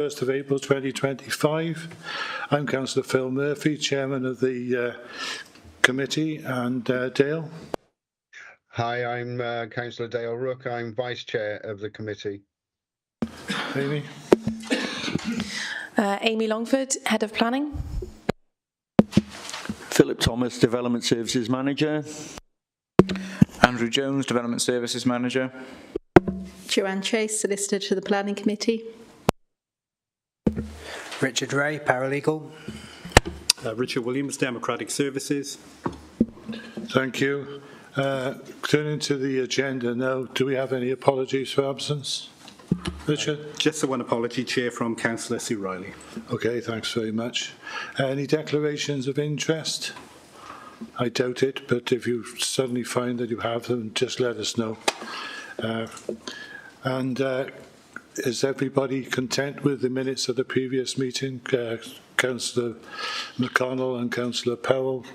1st of April 2025. I'm Councillor Phil Murphy, Chairman of the committee, and Dale. Hi, I'm Councillor Dale Rook. I'm Vice Chair of the committee. Amy. Amy Longford, Head of Planning. Philip Thomas, Development Services Manager. Andrew Jones, Development Services Manager. Joanne Chase, Solicitor to the Planning Committee. Richard Ray, Paralegal. Richard Williams, Democratic Services. Thank you. Turning to the agenda now, do we have any apologies for absence? Richard? Just the one apology, Chair, from Councillor Sue Riley. Okay, thanks very much. Any declarations of interest? I doubt it, but if you suddenly find that you have them, just let us know. Is everybody content with the minutes of the previous meeting? Councillor McConnell and Councillor Powell,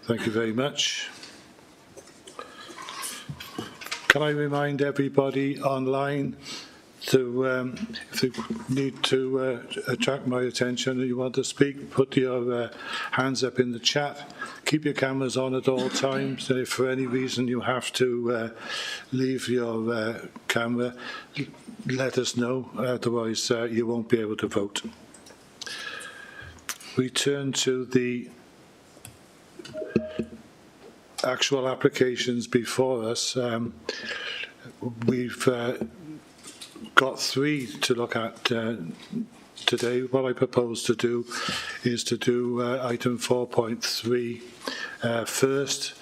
thank you very much. Can I remind everybody online to, if they need to attract my attention and you want to speak, put your hands up in the chat. Keep your cameras on at all times, and if for any reason you have to leave your camera, let us know, otherwise you won't be able to vote. We turn to the actual applications before us. We've got 3 to look at today. What I propose to do is to do item 4.3 first,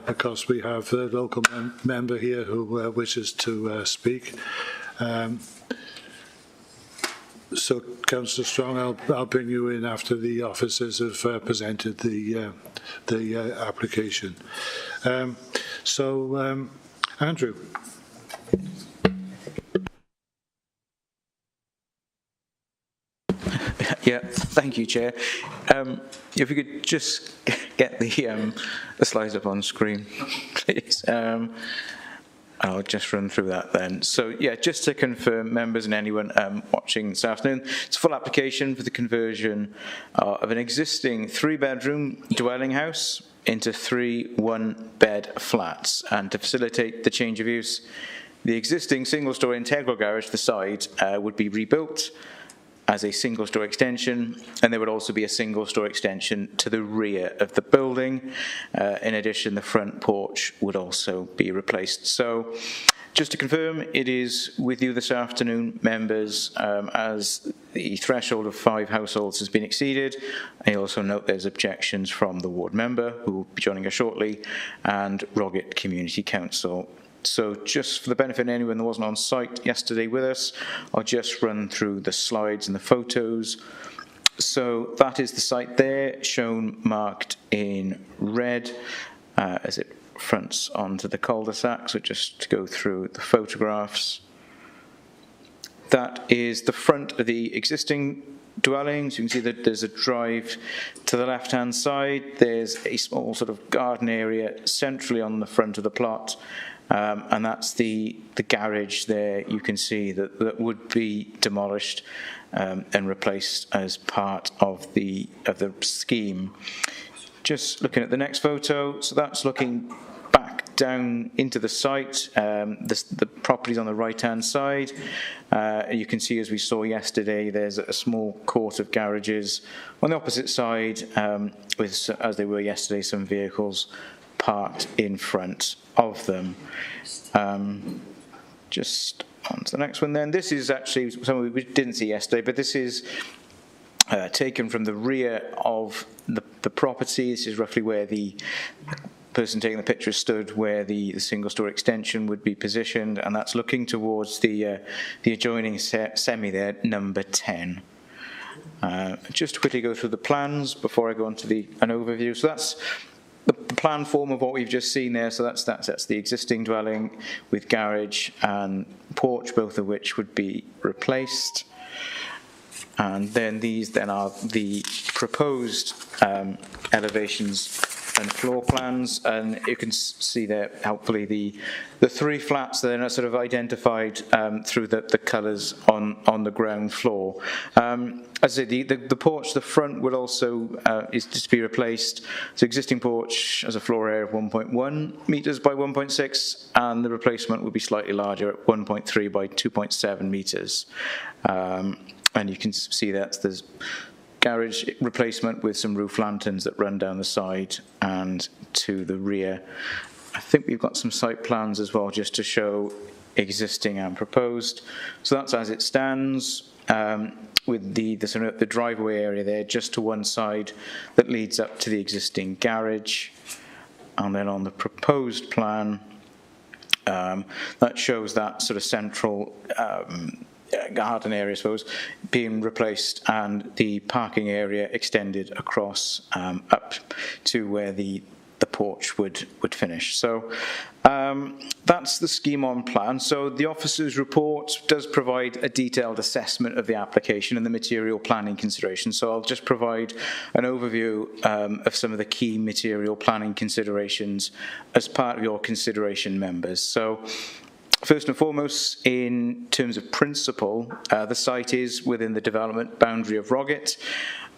because we have a local member here who wishes to speak. So, Councillor Strong, I'll bring you in after the officers have presented the application. Andrew. Yeah, thank you, Chair. If you could just get the slides up on screen, please. I'll just run through that then. So, yeah, just to confirm, members and anyone watching this afternoon, it's a full application for the conversion of an existing 3-bedroom dwelling house into 3 one-bed flats. And to facilitate the change of use, the existing single-storey integral garage to the side would be rebuilt as a single-storey extension, and there would also be a single-storey extension to the rear of the building. In addition, the front porch would also be replaced. So, just to confirm, it is with you this afternoon, members, as the threshold of 5 households has been exceeded. I also note there's objections from the ward member, who will be joining us shortly, and Roggett Community Council. So just for the benefit of anyone that wasn't on site yesterday with us, I'll just run through the slides and the photos. So that is the site there, shown marked in red as it fronts onto the cul-de-sac. So just to go through the photographs. That is the front of the existing dwellings. You can see that there's a drive to the left-hand side. There's a small sort of garden area centrally on the front of the plot. And that's the garage there. You can see that would be demolished and replaced as part of the scheme. Just looking at the next photo, so that's looking back down into the site. The property's on the right-hand side. You can see, as we saw yesterday, there's a small court of garages on the opposite side, with, as they were yesterday, some vehicles parked in front of them. Just on to the next one then. This is actually something we didn't see yesterday, but this is taken from the rear of the property. This is roughly where the person taking the picture stood, where the single-storey extension would be positioned, and that's looking towards the adjoining semi there, number 10. Just to quickly go through the plans before I go on to an overview. So that's the plan form of what we've just seen there. So that's the existing dwelling with garage and porch, both of which would be replaced. And then these then are the proposed elevations and floor plans, and you can see there helpfully the three flats that are sort of identified through the colours on the ground floor. As I said, the porch, the front will also is to be replaced. So existing porch has a floor area of 1.1 metres by 1.6, and the replacement will be slightly larger at 1.3 by 2.7 metres. And you can see that there's garage replacement with some roof lanterns that run down the side and to the rear. I think we've got some site plans as well just to show existing and proposed. So that's as it stands, with the driveway area there just to one side that leads up to the existing garage. And then on the proposed plan, that shows that sort of central garden area, I suppose, being replaced and the parking area extended across up to where the porch would finish. So that's the scheme on plan. So the officer's report does provide a detailed assessment of the application and the material planning considerations. So I'll just provide an overview of some of the key material planning considerations as part of your consideration, members. So first and foremost, in terms of principle, the site is within the development boundary of Roggett,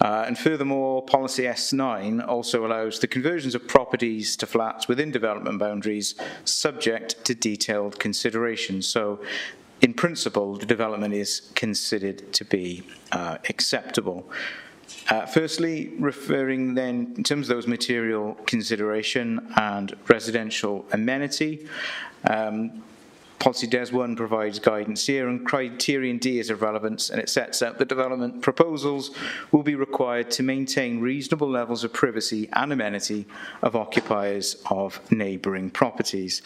and furthermore, Policy S9 also allows the conversions of properties to flats within development boundaries subject to detailed consideration. So, in principle, the development is considered to be acceptable. Firstly, referring then, in terms of those material consideration and residential amenity, Policy DES 1 provides guidance here, and criterion D is of relevance, and it sets out that development proposals will be required to maintain reasonable levels of privacy and amenity of occupiers of neighbouring properties.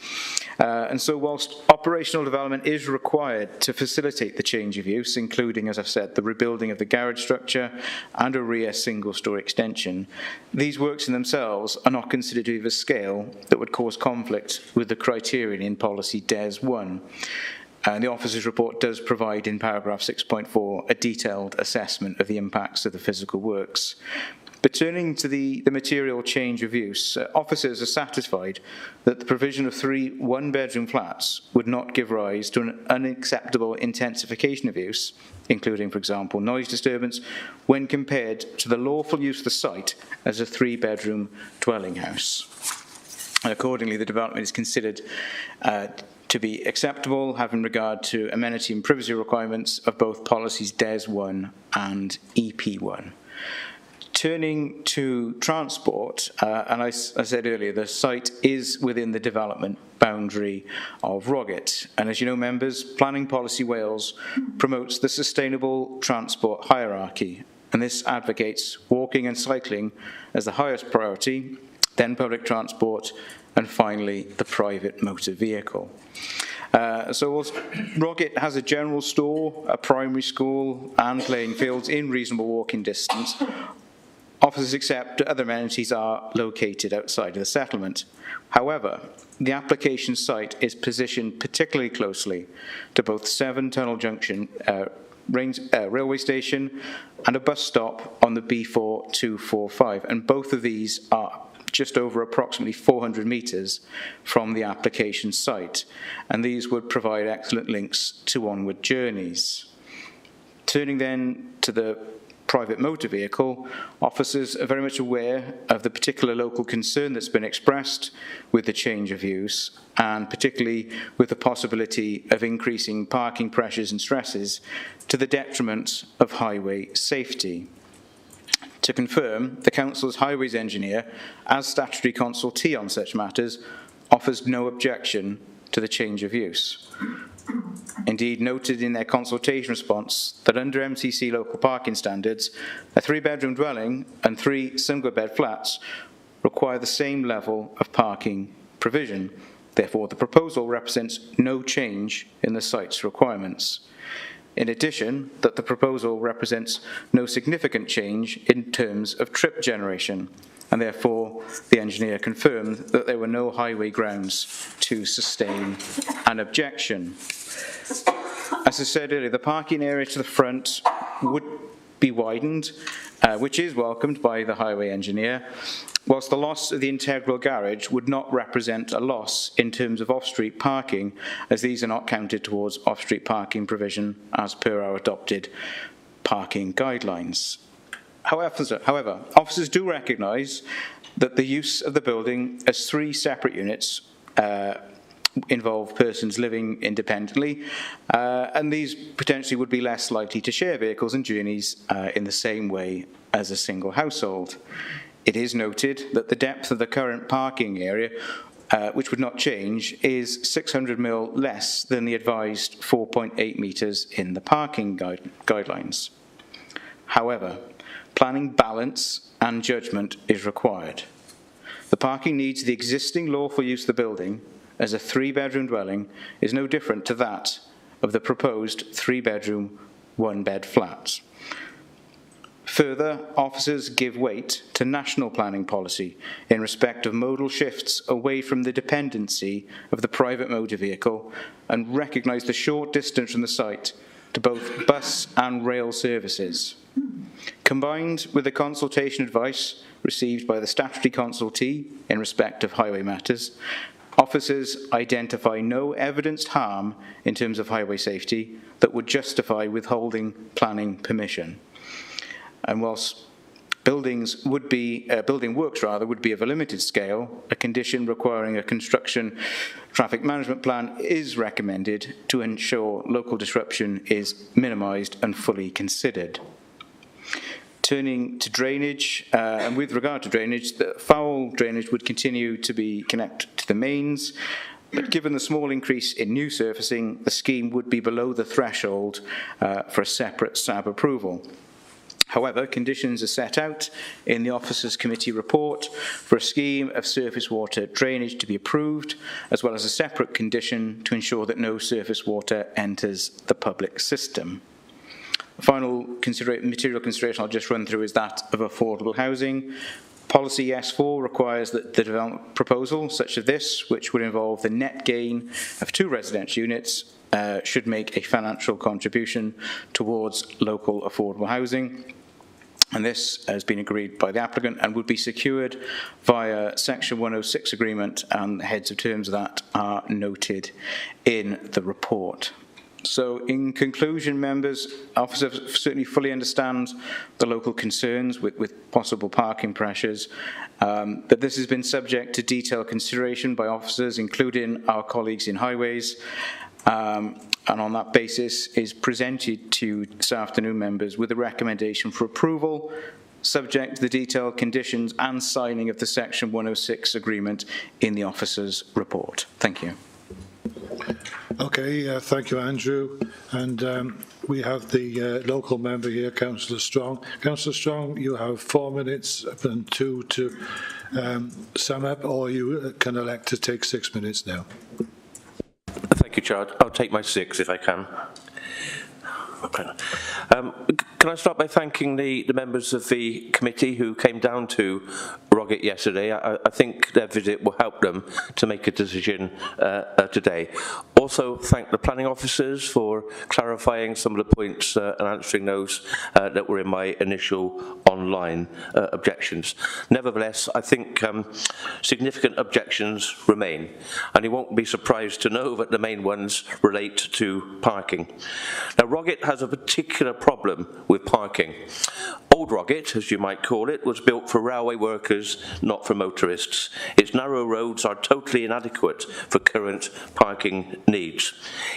And so whilst operational development is required to facilitate the change of use, including, as I've said, the rebuilding of the garage structure and a rear single-storey extension, these works in themselves are not considered to be of a scale that would cause conflict with the criterion in Policy DES 1. And the officer's report does provide in paragraph 6.4 a detailed assessment of the impacts of the physical works. But turning to the material change of use, officers are satisfied that the provision of 3 one-bedroom flats would not give rise to an unacceptable intensification of use, including, for example, noise disturbance, when compared to the lawful use of the site as a 3-bedroom dwelling house. And accordingly, the development is considered to be acceptable, having regard to amenity and privacy requirements of both policies DES 1 and EP 1. Turning to transport, and I said earlier, the site is within the development boundary of Roggett. And as you know, members, Planning Policy Wales promotes the sustainable transport hierarchy, and this advocates walking and cycling as the highest priority, then public transport, and finally the private motor vehicle. So whilst Roggett has a general store, a primary school and playing fields in reasonable walking distance, officers accept that other amenities are located outside of the settlement. However, the application site is positioned particularly closely to both Severn Tunnel Junction railway station and a bus stop on the B4245, and both of these are just over approximately 400 metres from the application site, and these would provide excellent links to onward journeys. Turning then to the private motor vehicle, officers are very much aware of the particular local concern that's been expressed with the change of use, and particularly with the possibility of increasing parking pressures and stresses to the detriment of highway safety. To confirm, the Council's Highways Engineer, as statutory consultee on such matters, offers no objection to the change of use. Indeed, noted in their consultation response that under MCC local parking standards, a 3-bedroom dwelling and 3 single-bed flats require the same level of parking provision. Therefore, the proposal represents no change in the site's requirements. In addition, that the proposal represents no significant change in terms of trip generation, and therefore the engineer confirmed that there were no highway grounds to sustain an objection. As I said earlier, the parking area to the front would be widened, which is welcomed by the highway engineer, whilst the loss of the integral garage would not represent a loss in terms of off-street parking, as these are not counted towards off-street parking provision as per our adopted parking guidelines. However, officers do recognise that the use of the building as 3 separate units involve persons living independently, and these potentially would be less likely to share vehicles and journeys in the same way as a single household. It is noted that the depth of the current parking area, which would not change, is 600 mil less than the advised 4.8 metres in the parking guidelines. However, planning balance and judgment is required. The parking needs of the existing lawful use of the building as a 3-bedroom dwelling is no different to that of the proposed 3-bedroom, 1-bed flats. Further, officers give weight to national planning policy in respect of modal shifts away from the dependency of the private motor vehicle and recognise the short distance from the site to both bus and rail services. Combined with the consultation advice received by the statutory consultee in respect of highway matters, officers identify no evidenced harm in terms of highway safety that would justify withholding planning permission. And whilst building works would be of a limited scale, a condition requiring a construction traffic management plan is recommended to ensure local disruption is minimised and fully considered. Turning to drainage, and with regard to drainage, the foul drainage would continue to be connected to the mains, but given the small increase in new surfacing, the scheme would be below the threshold for a separate SAB approval. However, conditions are set out in the Officers' Committee report for a scheme of surface water drainage to be approved, as well as a separate condition to ensure that no surface water enters the public system. Final material consideration I'll just run through is that of affordable housing. Policy S4 requires that the development proposal, such as this, which would involve the net gain of 2 residential units, should make a financial contribution towards local affordable housing. And this has been agreed by the applicant and would be secured via Section 106 agreement, and the heads of terms of that are noted in the report. So in conclusion, members, officers certainly fully understand the local concerns with possible parking pressures, that this has been subject to detailed consideration by officers, including our colleagues in highways, and on that basis is presented to this afternoon members with a recommendation for approval, subject to the detailed conditions and signing of the Section 106 agreement in the officers' report. Thank you. Okay, thank you, Andrew. And we have the local member here, Councillor Strong. Councillor Strong, you have 4 minutes and 2 to sum up, or you can elect to take 6 minutes now. Thank you, Chair. I'll take my 6 if I can. Can I start by thanking the members of the committee who came down to Roggett yesterday? I think their visit will help them to make a decision today. Also, thank the planning officers for clarifying some of the points and answering those that were in my initial online objections. Nevertheless, I think significant objections remain, and you won't be surprised to know that the main ones relate to parking. Now, Roggett has a particular problem with parking. Old Roggett, as you might call it, was built for railway workers, not for motorists. Its narrow roads are totally inadequate for current parking needs.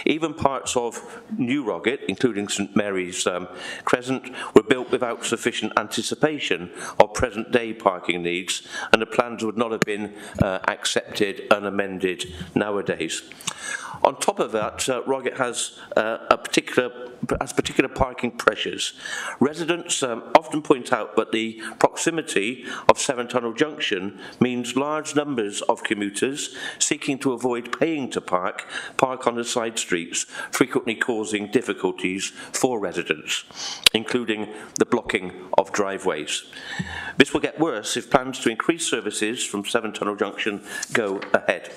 Even parts of New Roggett, including St Mary's Crescent, were built without sufficient anticipation of present-day parking needs, and the plans would not have been accepted and amended nowadays. On top of that, Roggett has particular parking pressures. Residents often point out that the proximity of Severn Tunnel Junction means large numbers of commuters seeking to avoid paying to park on the side streets, frequently causing difficulties for residents, including the blocking of driveways. This will get worse if plans to increase services from Severn Tunnel Junction go ahead.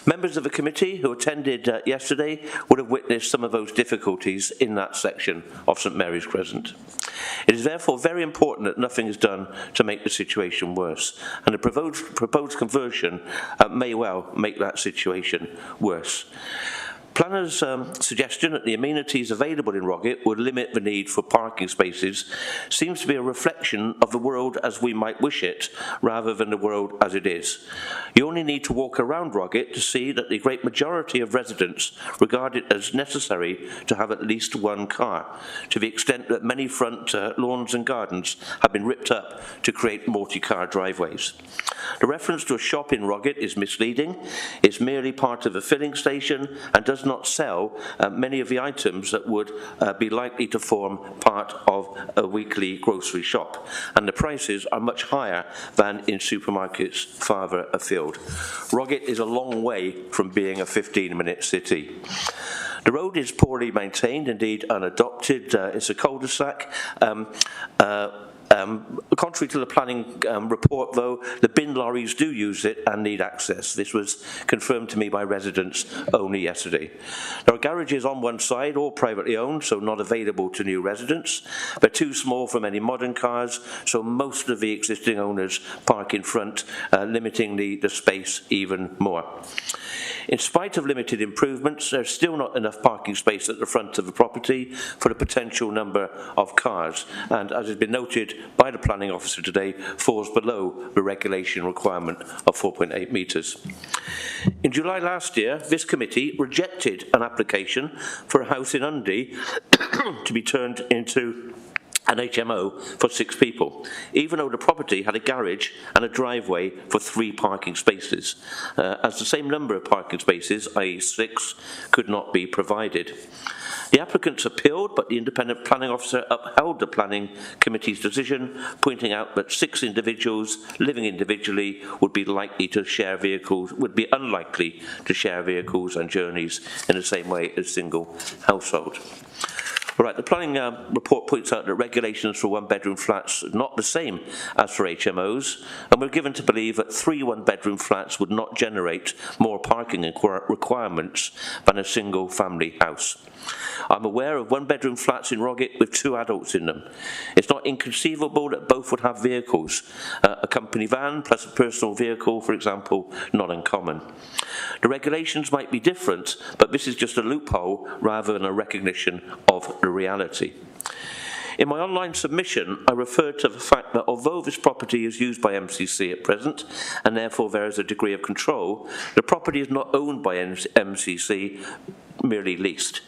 Members of the committee who attended yesterday would have witnessed some of those difficulties in that section of St Mary's Crescent. It is therefore very important that nothing is done to make the situation worse, and the proposed conversion may well make that situation worse. Planners' suggestion that the amenities available in Roggett would limit the need for parking spaces seems to be a reflection of the world as we might wish it, rather than the world as it is. You only need to walk around Roggett to see that the great majority of residents regard it as necessary to have at least one car, to the extent that many front lawns and gardens have been ripped up to create multi-car driveways. The reference to a shop in Roggett is misleading. It's merely part of a filling station and does not sell many of the items that would be likely to form part of a weekly grocery shop, and the prices are much higher than in supermarkets farther afield. Roggett is a long way from being a 15-minute city. The road is poorly maintained, indeed unadopted. It's a cul-de-sac. Contrary to the planning report, though, the bin lorries do use it and need access. This was confirmed to me by residents only yesterday. There are garages on one side, all privately owned, so not available to new residents. They're too small for many modern cars, so most of the existing owners park in front, limiting the space even more. In spite of limited improvements, there's still not enough parking space at the front of the property for the potential number of cars, and as has been noted by the planning officer today, falls below the regulation requirement of 4.8 metres. In July last year, this committee rejected an application for a house in Undy to be turned into an HMO for 6 people, even though the property had a garage and a driveway for 3 parking spaces, as the same number of parking spaces, i.e. 6, could not be provided. The applicants appealed, but the independent planning officer upheld the planning committee's decision, pointing out that 6 individuals living individually would be unlikely to share vehicles and journeys in the same way as single household. All right, the planning report points out that regulations for one-bedroom flats are not the same as for HMOs, and we're given to believe that 3 one-bedroom flats would not generate more parking requirements than a single-family house. I'm aware of one-bedroom flats in Roggett with 2 adults in them. It's not inconceivable that both would have vehicles. A company van plus a personal vehicle, for example, not uncommon. The regulations might be different, but this is just a loophole rather than a recognition of the reality. In my online submission, I referred to the fact that although this property is used by MCC at present, and therefore there is a degree of control, the property is not owned by MCC, merely leased.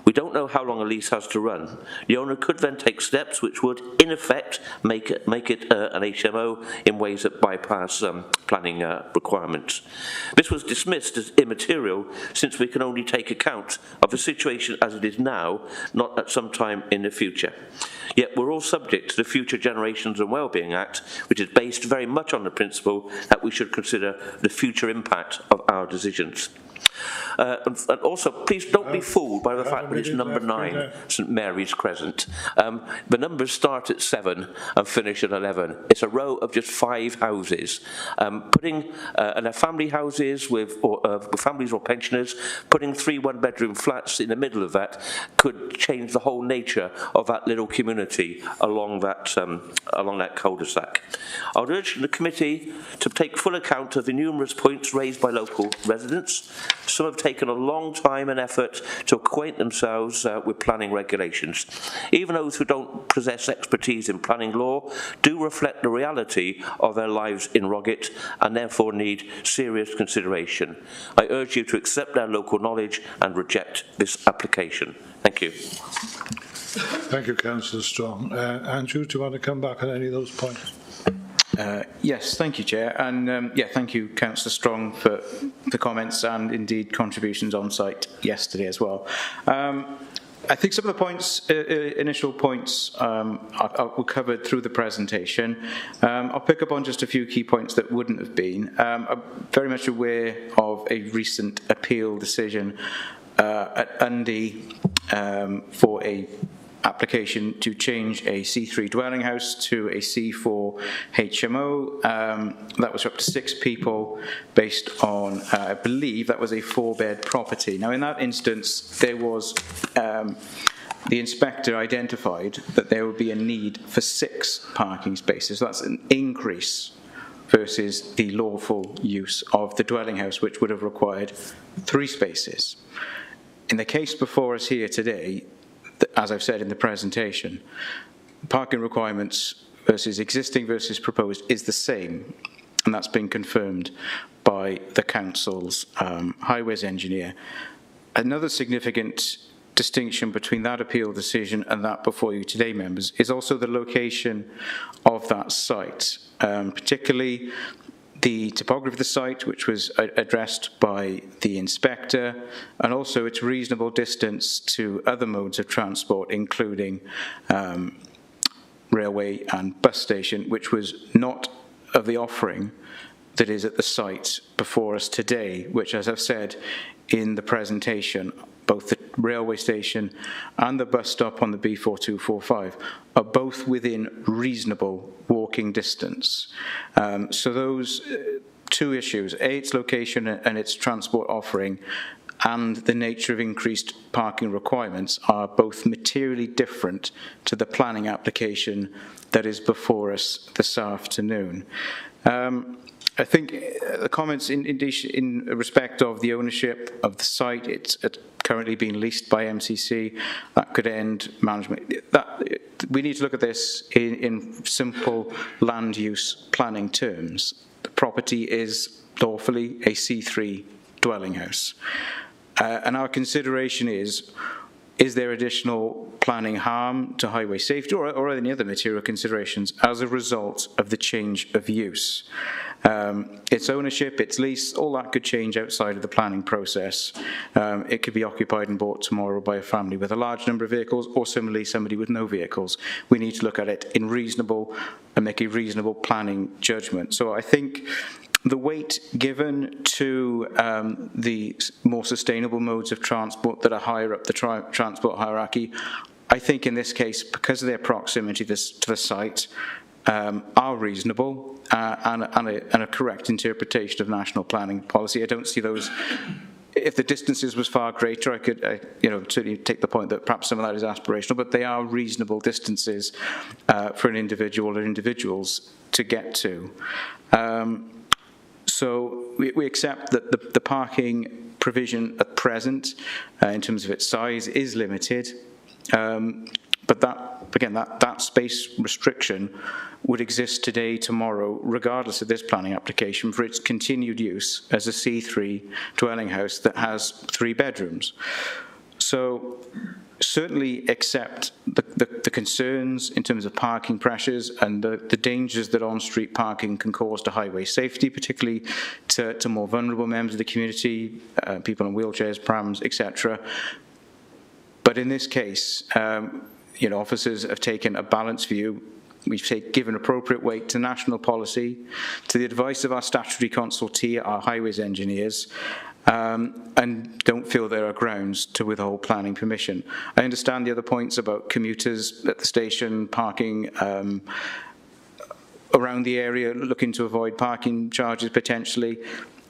We don't know how long a lease has to run. The owner could then take steps which would, in effect, make it an HMO in ways that bypass planning requirements. This was dismissed as immaterial, since we can only take account of the situation as it is now, not at some time in the future. Yet we're all subject to the Future Generations and Wellbeing Act, which is based very much on the principle that we should consider the future impact of our decisions. And also, please don't be fooled by the fact that it's number 9, St Mary's Crescent. The numbers start at 7 and finish at 11. It's a row of just 5 houses. And they're family houses with families or pensioners. Putting 3 one-bedroom flats in the middle of that could change the whole nature of that little community along that cul-de-sac. I would urge the committee to take full account of the numerous points raised by local residents. Some have taken a long time and effort to acquaint themselves with planning regulations. Even those who don't possess expertise in planning law do reflect the reality of their lives in Roggett and therefore need serious consideration. I urge you to accept their local knowledge and reject this application. Thank you. Thank you, Councillor Strong. Andrew, do you want to come back on any of those points? Yes, thank you, Chair, and thank you, Councillor Strong, for the comments and indeed contributions on site yesterday as well. I think some of the points, initial points, were covered through the presentation. I'll pick up on just a few key points that wouldn't have been. I'm very much aware of a recent appeal decision at Undy for a application to change a C3 dwelling house to a C4 HMO. That was up to 6 people based on, I believe, that was a 4-bed property. Now, in that instance, there was, the inspector identified that there would be a need for 6 parking spaces. So that's an increase versus the lawful use of the dwelling house, which would have required 3 spaces. In the case before us here today, as I've said in the presentation, parking requirements versus existing versus proposed is the same, and that's been confirmed by the council's highways engineer. Another significant distinction between that appeal decision and that before you today, members, is also the location of that site, particularly the topography of the site, which was addressed by the inspector, and also its reasonable distance to other modes of transport, including railway and bus station, which was not of the offering that is at the site before us today, which, as I've said in the presentation, both the railway station and the bus stop on the B4245 are both within reasonable walking distance. So those 2 issues, A, its location and its transport offering, and the nature of increased parking requirements are both materially different to the planning application that is before us this afternoon. I think the comments in respect of the ownership of the site, it's currently being leased by MCC, that could end management. We need to look at this in simple land use planning terms. The property is lawfully a C3 dwelling house. And our consideration is there additional planning harm to highway safety or any other material considerations as a result of the change of use? Its ownership, its lease, all that could change outside of the planning process. It could be occupied and bought tomorrow by a family with a large number of vehicles, or similarly somebody with no vehicles. We need to look at it in reasonable and make a reasonable planning judgment. So I think the weight given to the more sustainable modes of transport that are higher up the transport hierarchy, I think in this case, because of their proximity to the site, are reasonable and a correct interpretation of national planning policy. I don't see those. If the distances was far greater, I could certainly take the point that perhaps some of that is aspirational, but they are reasonable distances for an individual or individuals to get to. So we accept that the parking provision at present, in terms of its size, is limited. But that space restriction would exist today, tomorrow, regardless of this planning application, for its continued use as a C3 dwelling house that has 3 bedrooms. So certainly accept the concerns in terms of parking pressures and the dangers that on-street parking can cause to highway safety, particularly to more vulnerable members of the community, people in wheelchairs, prams, etc. But in this case, officers have taken a balanced view. We've given appropriate weight to national policy, to the advice of our statutory consultee, our highways engineers, and don't feel there are grounds to withhold planning permission. I understand the other points about commuters at the station, parking around the area, looking to avoid parking charges potentially.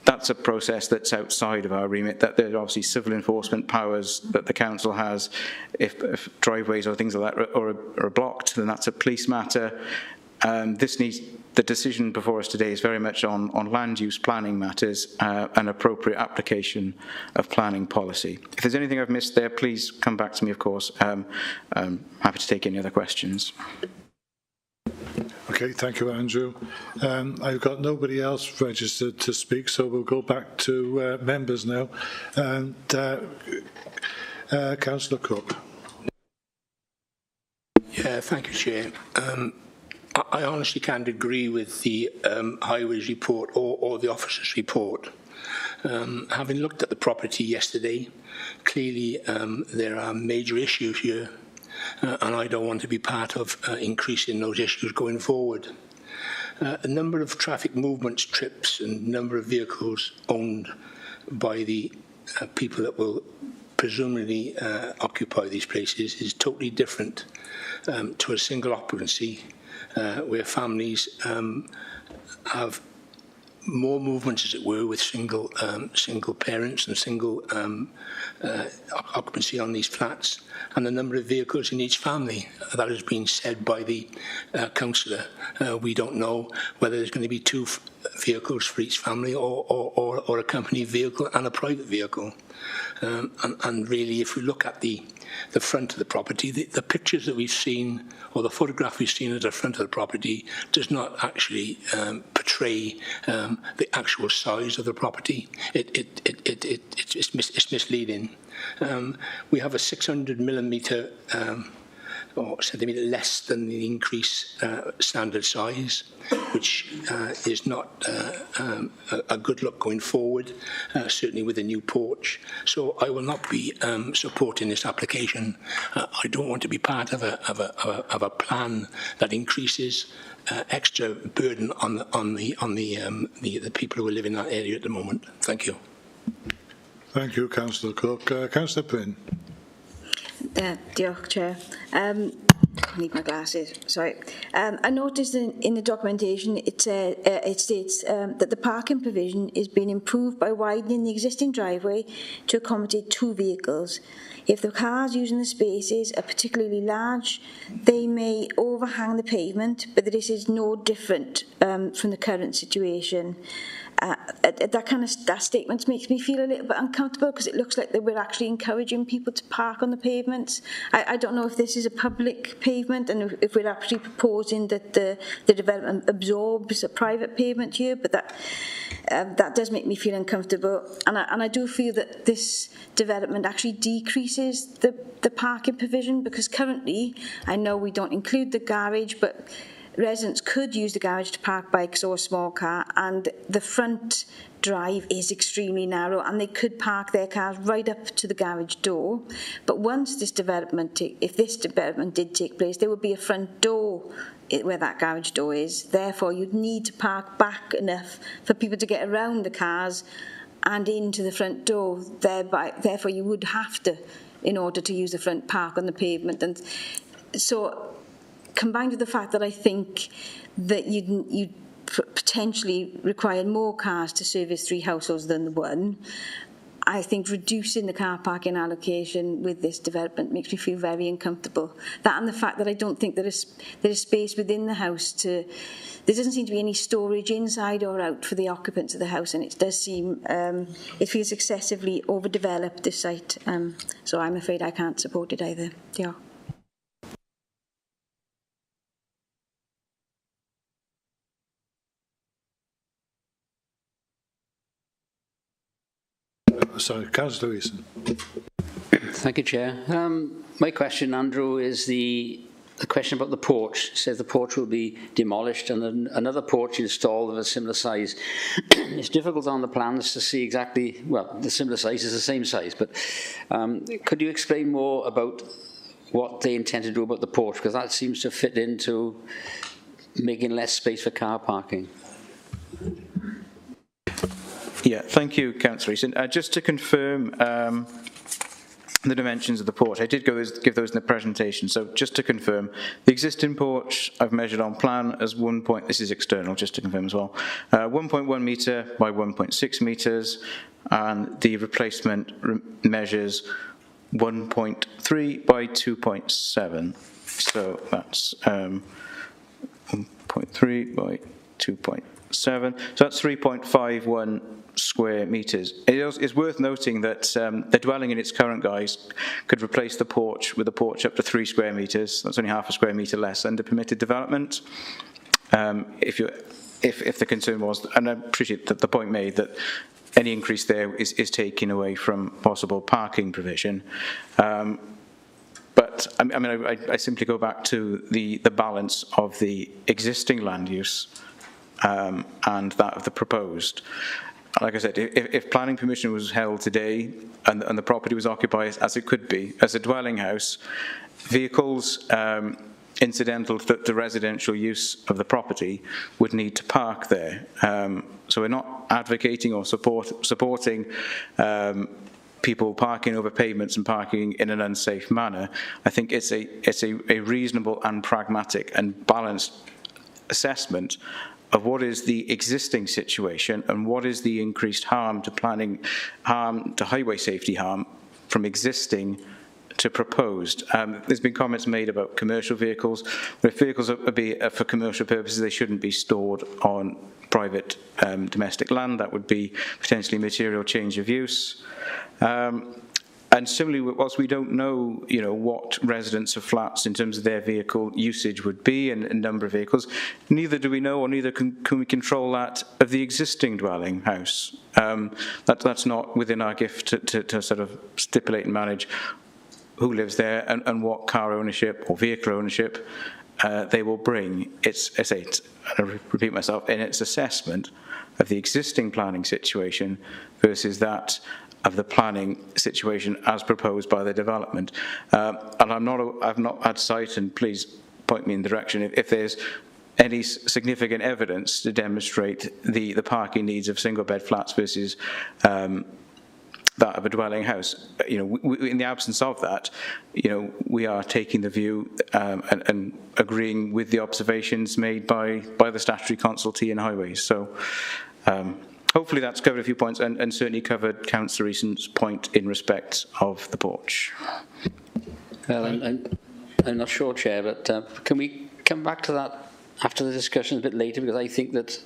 That's a process that's outside of our remit. That there are obviously civil enforcement powers that the council has. If driveways or things like that are blocked, then that's a police matter. The decision before us today is very much on land use planning matters and appropriate application of planning policy. If there's anything I've missed there, please come back to me, of course. I'm happy to take any other questions. Okay, thank you, Andrew. I've got nobody else registered to speak, so we'll go back to members now. And Councillor Cook. Yeah, thank you, Chair. I honestly can't agree with the highways report or the officer's report. Having looked at the property yesterday, clearly there are major issues here. And I don't want to be part of increasing those issues going forward. A number of traffic movements, trips, and number of vehicles owned by the people that will presumably occupy these places is totally different to a single occupancy where families have more movement, as it were, with single parents and single occupancy on these flats, and the number of vehicles in each family. That has been said by the councillor. We don't know whether there's going to be 2 vehicles for each family or a company vehicle and a private vehicle. And really, if we look at the front of the property, the pictures that we've seen, or the photograph we've seen at the front of the property, does not actually portray the actual size of the property. It's misleading. We have a 600mm or centimetre less than the increase standard size, which is not a good look going forward, certainly with a new porch. So I will not be supporting this application. I don't want to be part of a plan that increases extra burden on the people who live in that area at the moment. Thank you. Thank you, Councillor Cook. Councillor Prynne. Diolch, Chair. I need my glasses, sorry. I noticed in the documentation it states that the parking provision is being improved by widening the existing driveway to accommodate 2 vehicles. If the cars using the spaces are particularly large, they may overhang the pavement, but this is no different from the current situation. That statement makes me feel a little bit uncomfortable, because it looks like that we're actually encouraging people to park on the pavements. I don't know if this is a public pavement and if we're actually proposing that the development absorbs a private pavement here, but that does make me feel uncomfortable. And I do feel that this development actually decreases the parking provision, because currently, I know we don't include the garage, but residents could use the garage to park bikes or a small car, and the front drive is extremely narrow, and they could park their cars right up to the garage door. But once this development, if this development did take place, there would be a front door where that garage door is. Therefore, you'd need to park back enough for people to get around the cars and into the front door. Therefore, you would have to, in order to use the front, park on the pavement. And so, combined with the fact that I think that you'd potentially require more cars to service 3 households than the 1, I think reducing the car parking allocation with this development makes me feel very uncomfortable. That, and the fact that I don't think there is space within the house there doesn't seem to be any storage inside or out for the occupants of the house, and it does seem, it feels excessively overdeveloped, this site. So I'm afraid I can't support it either. Yeah. Sorry, Councillor Eason. Thank you, Chair. My question, Andrew, is the question about the porch. It says the porch will be demolished and then another porch installed of a similar size. It's difficult on the plans to see exactly, well, the similar size is the same size, but could you explain more about what they intend to do about the porch? Because that seems to fit into making less space for car parking. Yeah, thank you, Councillor Eason. Just to confirm the dimensions of the porch, I did give those in the presentation. So just to confirm, the existing porch I've measured on plan as this is external, just to confirm as well, 1.1 metre by 1.6 metres, and the replacement measures 1.3 by 2.7. So that's 1.3 by 2.7. So that's 3.51 square metres. It's worth noting that the dwelling in its current guise could replace the porch with a porch up to 3 square metres. That's only half a square metre less under permitted development. If the concern was, and I appreciate that the point made that any increase there is taken away from possible parking provision. But I mean, I simply go back to the balance of the existing land use and that of the proposed. Like I said, if planning permission was held today and the property was occupied as it could be, as a dwelling house, vehicles incidental to the residential use of the property would need to park there. So we're not advocating or supporting people parking over pavements and parking in an unsafe manner. I think it's a reasonable and pragmatic and balanced assessment of what is the existing situation and what is the increased harm to highway safety harm from existing to proposed. There's been comments made about commercial vehicles. If vehicles are for commercial purposes, they shouldn't be stored on private domestic land. That would be potentially material change of use. And similarly, whilst we don't know, what residents of flats in terms of their vehicle usage would be and number of vehicles, neither do we know, or neither can we control that of the existing dwelling house. That's not within our gift to sort of stipulate and manage who lives there and what car ownership or vehicle ownership they will bring. I repeat myself, in its assessment of the existing planning situation versus that of the planning situation as proposed by the development. And I've not had sight, and please point me in the direction if there's any significant evidence to demonstrate the parking needs of single bed flats versus that of a dwelling house. We, in the absence of that, we are taking the view and agreeing with the observations made by the statutory consultee in highways. So hopefully that's covered a few points and certainly covered Councillor Eason's point in respect of the porch. Well, I'm not sure, Chair, but can we come back to that after the discussion a bit later, because I think that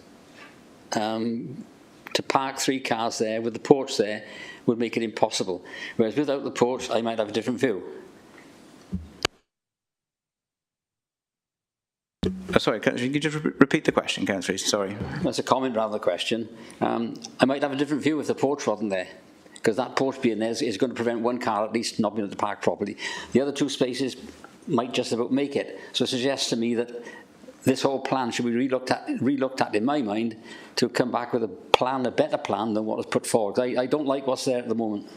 to park 3 cars there with the porch there would make it impossible. Whereas without the porch, I might have a different view. Sorry, can you just repeat the question, Councillor? Sorry. That's a comment rather than a question. I might have a different view if the porch wasn't there, because that porch being there is going to prevent 1 car at least not being able to park properly. The other 2 spaces might just about make it. So it suggests to me that this whole plan should be relooked at in my mind to come back with a better plan than what was put forward. I don't like what's there at the moment.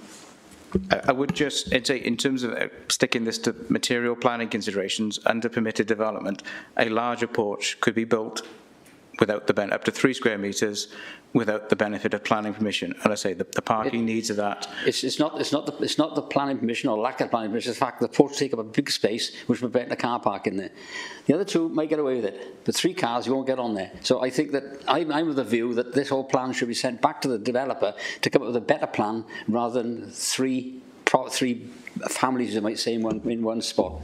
I would just say, in terms of sticking this to material planning considerations under permitted development, a larger porch could be built without the benefit, up to 3 square metres, without the benefit of planning permission. And I say the parking needs of that. It's not the planning permission or lack of planning permission. It's the fact that the porch take up a big space, which would prevent the car park in there. The other 2 might get away with it, but 3 cars you won't get on there. So I think that I'm of the view that this whole plan should be sent back to the developer to come up with a better plan rather than three families, you might say, in one spot.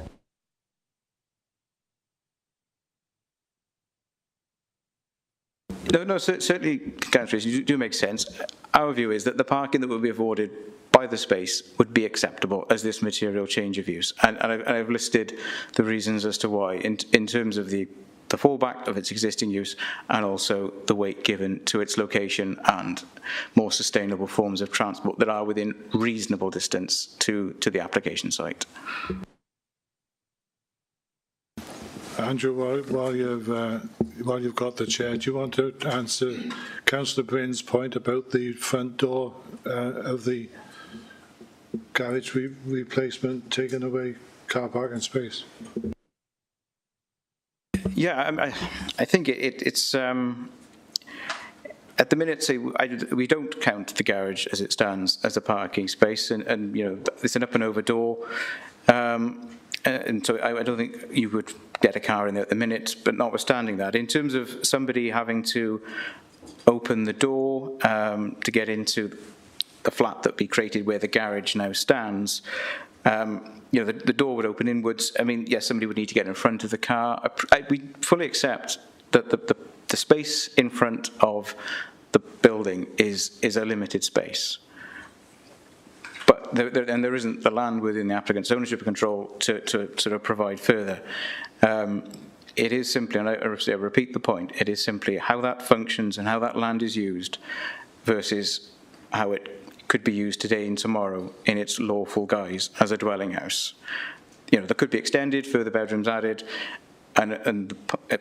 No, certainly, councillors, you do make sense. Our view is that the parking that will be afforded by the space would be acceptable as this material change of use. And I've listed the reasons as to why in terms of the fallback of its existing use and also the weight given to its location and more sustainable forms of transport that are within reasonable distance to the application site. Andrew, while you've got the chair, do you want to answer Councillor Bryn's point about the front door of the garage replacement taking away car parking space? Yeah, I think it's at the minute, we don't count the garage as it stands as a parking space, and it's an up and over door. And so I don't think you would get a car in there at the minute, but notwithstanding that, in terms of somebody having to open the door to get into the flat that be created where the garage now stands, the door would open inwards. I mean, yes, somebody would need to get in front of the car. We fully accept that the space in front of the building is a limited space. But there isn't the land within the applicant's ownership and control to sort of provide further. It is simply, and I repeat the point, it is simply how that functions and how that land is used versus how it could be used today and tomorrow in its lawful guise as a dwelling house. There could be extended, further bedrooms added, and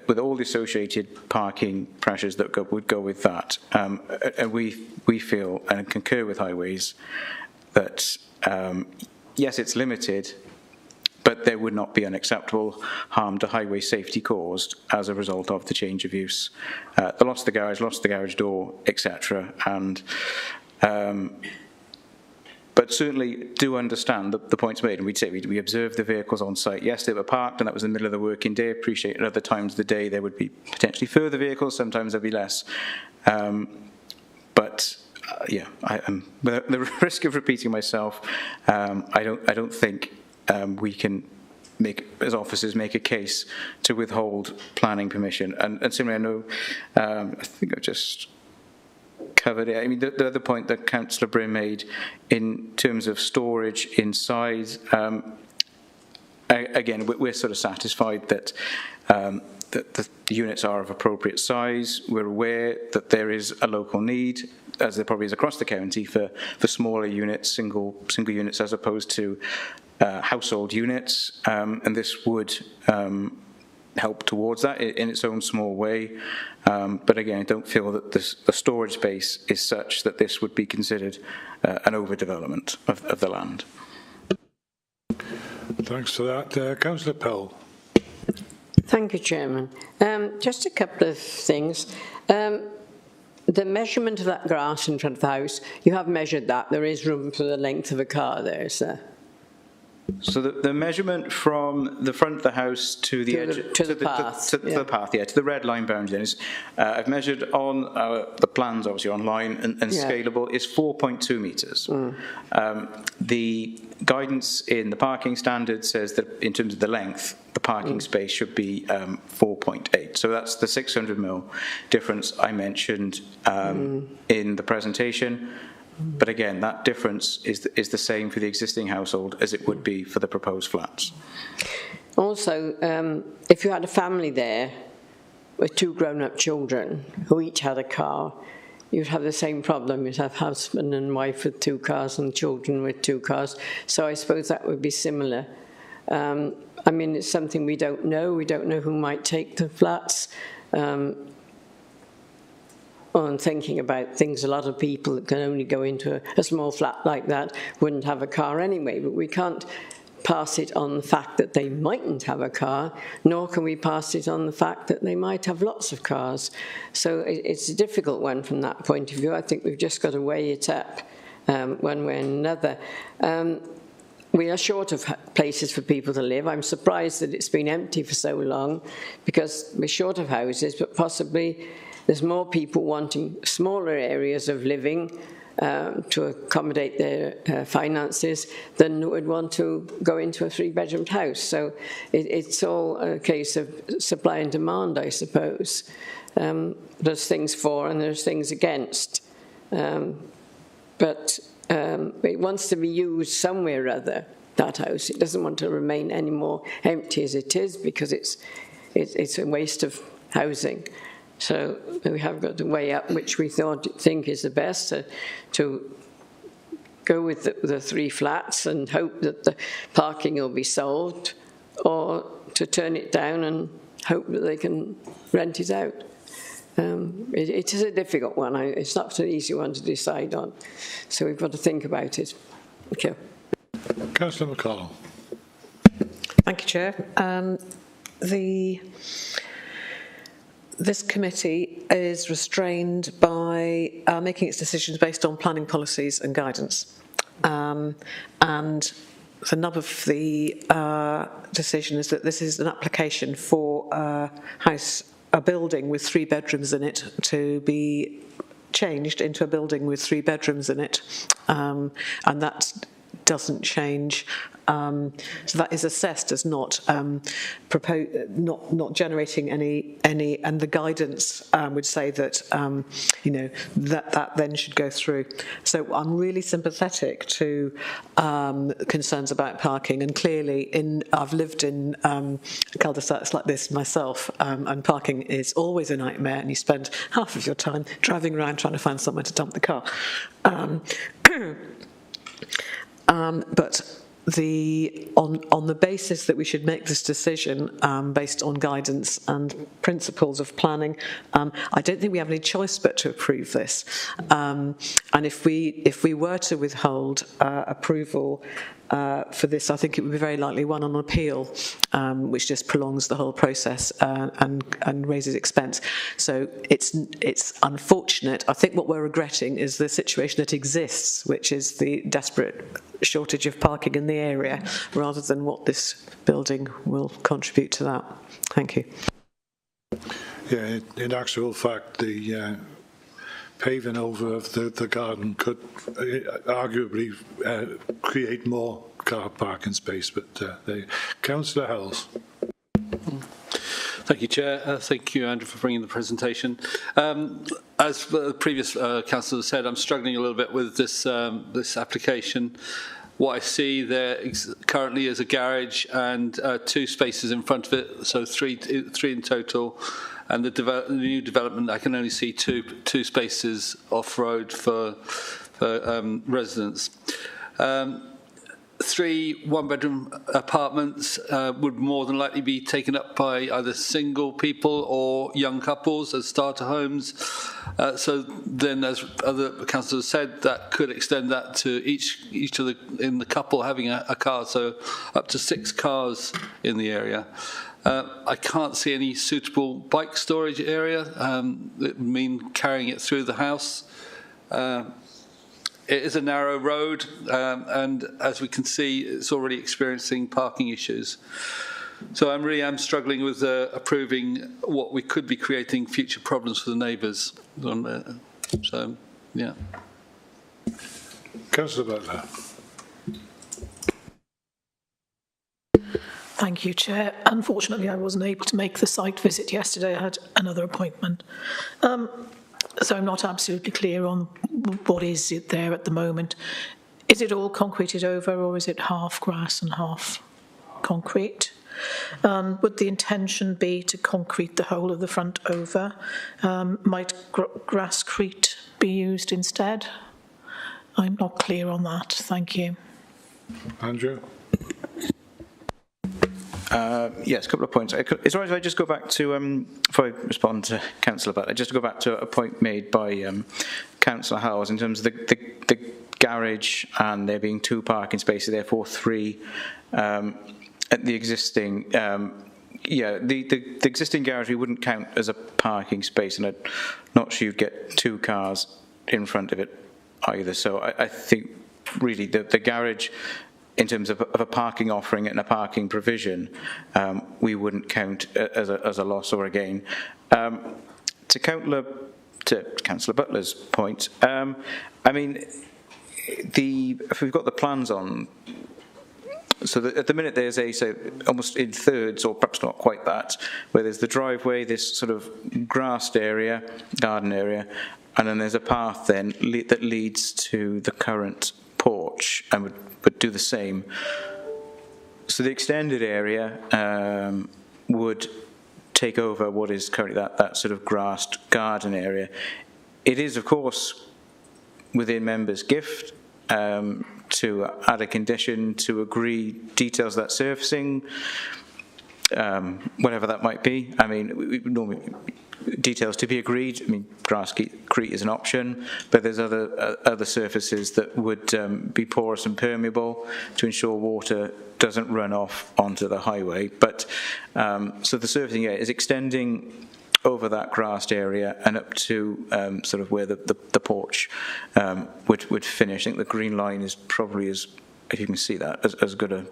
with all the associated parking pressures that would go with that. And we feel and concur with Highways that yes, it's limited, but there would not be unacceptable harm to highway safety caused as a result of the change of use. The loss of the garage door, etc. And But certainly do understand the points made, and we'd say we observed the vehicles on site. Yes, they were parked, and that was in the middle of the working day. Appreciate at other times of the day there would be potentially further vehicles, sometimes there'd be less. Yeah, with the risk of repeating myself, I don't think we can as officers make a case to withhold planning permission. And similarly, I know, I think I've just covered it. I mean, the other point that Councillor Brin made in terms of storage inside, again, we're sort of satisfied that the units are of appropriate size. We're aware that there is a local need, as there probably is across the county, for smaller units, single units, as opposed to household units, and this would help towards that in its own small way. But again, I don't feel that the storage space is such that this would be considered an overdevelopment of the land. Thanks for that. Councillor Pell. Thank you, Chairman. Just a couple of things. The measurement of that grass in front of the house, you have measured that. There is room for the length of a car there, sir. So the measurement from the front of the house to the edge, to the path, to the red line boundary, is I've measured on the plans, obviously online and scalable, is 4.2 metres. The guidance in the parking standard says that in terms of the length, the parking space should be 4.8. So that's the 600 mil difference I mentioned in the presentation. But again, that difference is the same for the existing household as it would be for the proposed flats. Also, if you had a family there with 2 grown-up children who each had a car, you'd have the same problem. You'd have husband and wife with 2 cars and children with 2 cars. So I suppose that would be similar. I mean, it's something we don't know. We don't know who might take the flats. On thinking about things, a lot of people that can only go into a small flat like that wouldn't have a car anyway, but we can't pass it on the fact that they mightn't have a car, nor can we pass it on the fact that they might have lots of cars. So it's a difficult one from that point of view. I think we've just got to weigh it up one way or another. We are short of places for people to live. I'm surprised that it's been empty for so long, because we're short of houses, but possibly there's more people wanting smaller areas of living to accommodate their finances than would want to go into a 3-bedroomed house. So it's all a case of supply and demand, I suppose. There's things for and there's things against. But it wants to be used somewhere or other, that house. It doesn't want to remain any more empty as it is, because it's a waste of housing. So we have got to weigh up which we think is the best, to go with the 3 flats and hope that the parking will be solved, or to turn it down and hope that they can rent it out. It is a difficult one. It's not an easy one to decide on. So we've got to think about it. Thank you. Councillor McConnell. Thank you, Chair. This committee is restrained by making its decisions based on planning policies and guidance. And the nub of the decision is that this is an application for a building with 3 bedrooms in it to be changed into a building with 3 bedrooms in it, and that doesn't change. So that is assessed as not generating any, and the guidance would say that that then should go through. So I'm really sympathetic to concerns about parking, and clearly I've lived in cul-de-sacs like this myself, and parking is always a nightmare, and you spend half of your time driving around trying to find somewhere to dump the car. But on the basis that we should make this decision based on guidance and principles of planning, I don't think we have any choice but to approve this. And if we were to withhold approval for this, I think it would be very likely one on appeal, which just prolongs the whole process and raises expense. So it's unfortunate. I think what we're regretting is the situation that exists, which is the desperate shortage of parking in the area, rather than what this building will contribute to that. Thank you. Yeah, in actual fact, the paving over of the garden could arguably create more car parking space, but Councillor Howells. Thank you, Chair. Thank you, Andrew, for bringing the presentation. As the previous councillor said, I'm struggling a little bit with this this application. What I see there currently is a garage and 2 spaces in front of it, so three in total. And the new development, I can only see two spaces off-road for residents. 3 one-bedroom apartments would more than likely be taken up by either single people or young couples as starter homes. So then, as other councillors said, that could extend that to each of the couple having a car, so up to 6 cars in the area. I can't see any suitable bike storage area. It would mean carrying it through the house. It is a narrow road, and as we can see, it's already experiencing parking issues. So I really am struggling with approving what we could be creating future problems for the neighbours. So, yeah. Councillor Butler. Thank you, Chair. Unfortunately, I wasn't able to make the site visit yesterday. I had another appointment. So I'm not absolutely clear on what is it there at the moment. Is it all concreted over, or is it half grass and half concrete? Would the intention be to concrete the whole of the front over? Might grasscrete be used instead? I'm not clear on that. Thank you. Andrew? Yes, a couple of points. It's all right if I just go back to, before I respond to Councillor Butler, just to go back to a point made by Councillor Howells in terms of the garage and there being 2 parking spaces, therefore 3 at the existing. The existing garage we wouldn't count as a parking space, and I'm not sure you'd get 2 cars in front of it either. So I think really the garage, in terms of a parking offering and a parking provision, we wouldn't count as a loss or a gain. To Councillor Butler's point, I mean, if we've got the plans on, so at the minute there's almost in thirds, or perhaps not quite that, where there's the driveway, this sort of grassed area, garden area, and then there's a path then that leads to the current porch and would do the same. So the extended area would take over what is currently that sort of grassed garden area. It is, of course, within members' gift to add a condition to agree details of that surfacing, whatever that might be. I mean, we normally details to be agreed. I mean, grasscrete is an option, but there's other surfaces that would be porous and permeable to ensure water doesn't run off onto the highway. But so the surfacing area is extending over that grassed area and up to sort of where the porch would finish. I think the green line is probably, as if you can see that, as good a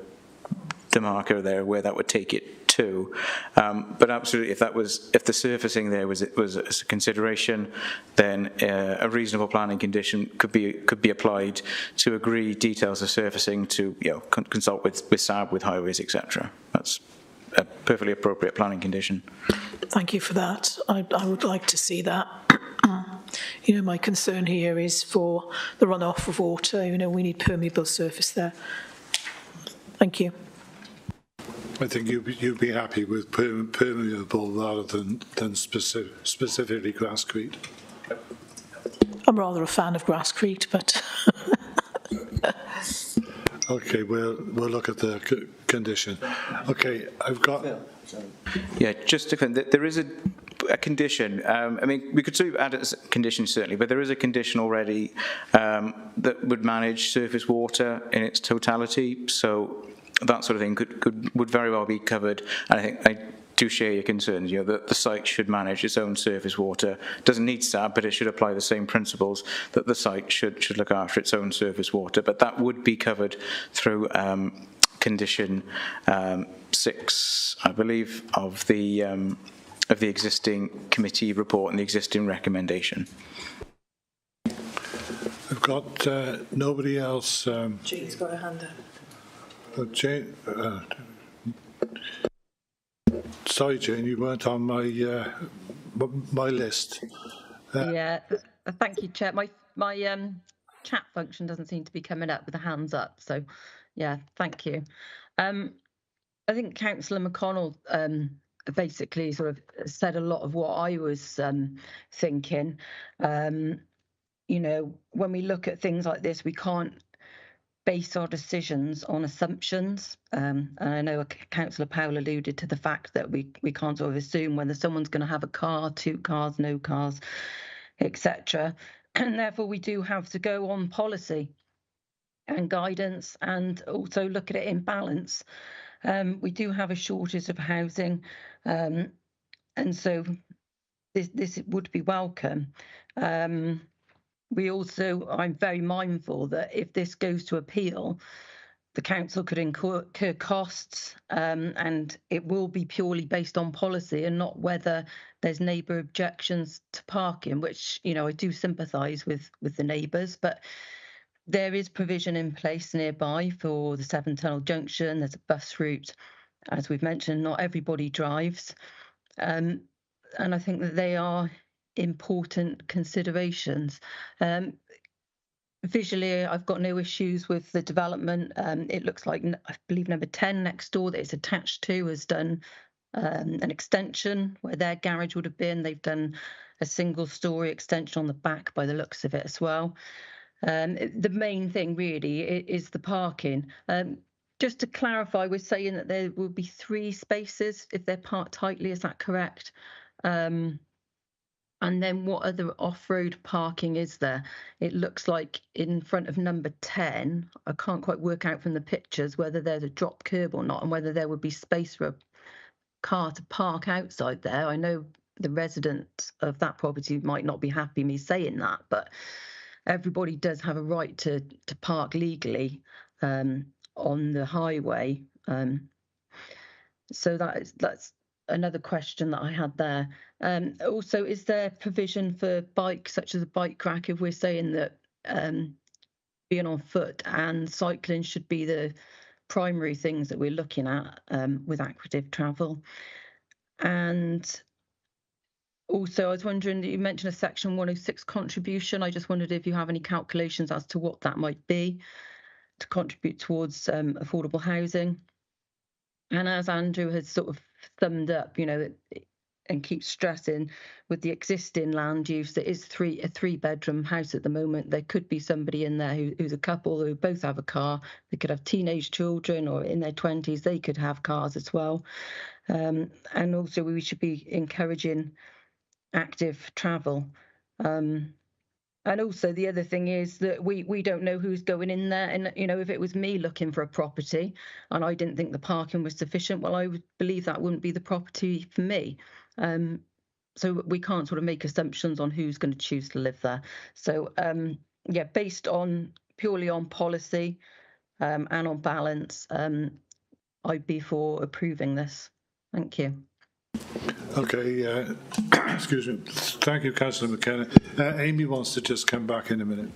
demarker there where that would take it to. But absolutely, if the surfacing there was a consideration, then a reasonable planning condition could be applied to agree details of surfacing, to consult with SAB, with highways, etc. That's a perfectly appropriate planning condition. Thank you for that. I would like to see that. My concern here is for the runoff of water. We need permeable surface there. Thank you. I think you'd be happy with permeable rather than specifically grasscrete. I'm rather a fan of grasscrete, but Okay, we'll look at the condition. Okay, I've got. Yeah, just to confirm, there is a condition. I mean, we could sort of add a condition certainly, but there is a condition already that would manage surface water in its totality. So that sort of thing would very well be covered. And I think I do share your concerns. You know, that the site should manage its own surface water. Doesn't need SAB, but it should apply the same principles that the site should look after its own surface water. But that would be covered through condition 6, I believe, of the existing committee report and the existing recommendation. I've got nobody else. Jane's got her hand up. Jane, sorry, Jane, you weren't on my list. Yeah, thank you, Chair. My chat function doesn't seem to be coming up with the hands up, so yeah, thank you. I think Councillor McConnell basically sort of said a lot of what I was thinking. You know, when we look at things like this, we can't base our decisions on assumptions. And I know Councillor Powell alluded to the fact that we can't sort of assume whether someone's going to have a car, 2 cars, no cars, etc. And therefore, we do have to go on policy and guidance and also look at it in balance. We do have a shortage of housing, and so this would be welcome. I'm very mindful that if this goes to appeal, the council could incur costs, and it will be purely based on policy and not whether there's neighbour objections to parking, which, you know, I do sympathise with the neighbours, but there is provision in place nearby for the Severn Tunnel Junction. There's a bus route. As we've mentioned, not everybody drives. And I think that they are important considerations. Visually, I've got no issues with the development. It looks like, I believe, number 10 next door that it's attached to has done an extension where their garage would have been. They've done a single-storey extension on the back by the looks of it as well. The main thing really is the parking. Just to clarify, we're saying that there will be 3 spaces if they're parked tightly, is that correct? And then what other off-road parking is there? It looks like in front of number 10, I can't quite work out from the pictures whether there's a drop curb or not and whether there would be space for a car to park outside there. I know the residents of that property might not be happy me saying that, but everybody does have a right to park legally on the highway. So that's another question that I had there. Also, is there provision for bikes, such as a bike rack, if we're saying that being on foot and cycling should be the primary things that we're looking at with active travel? And also, I was wondering, you mentioned a Section 106 contribution. I just wondered if you have any calculations as to what that might be to contribute towards affordable housing. And as Andrew has sort of summed up, you know, and keeps stressing, with the existing land use, there is a 3-bedroom house at the moment. There could be somebody in there who's a couple who both have a car. They could have teenage children, or in their 20s, they could have cars as well. And also, we should be encouraging active travel. And also the other thing is that we don't know who's going in there. And, you know, if it was me looking for a property and I didn't think the parking was sufficient, well, I would believe that wouldn't be the property for me. So we can't sort of make assumptions on who's going to choose to live there. So, yeah, based on purely on policy and on balance, I'd be for approving this. Thank you. Okay, excuse me. Thank you, Councillor McKenna. Amy wants to just come back in a minute.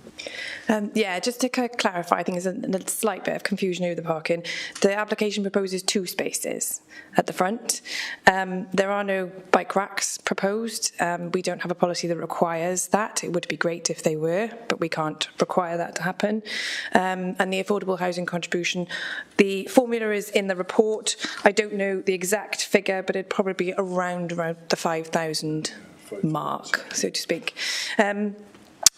Yeah, just to clarify, I think there's a slight bit of confusion over the parking. The application proposes 2 spaces at the front. There are no bike racks proposed. We don't have a policy that requires that. It would be great if they were, but we can't require that to happen. And the affordable housing contribution, the formula is in the report. I don't know the exact figure, but it'd probably be around the 5,000 mark, so to speak.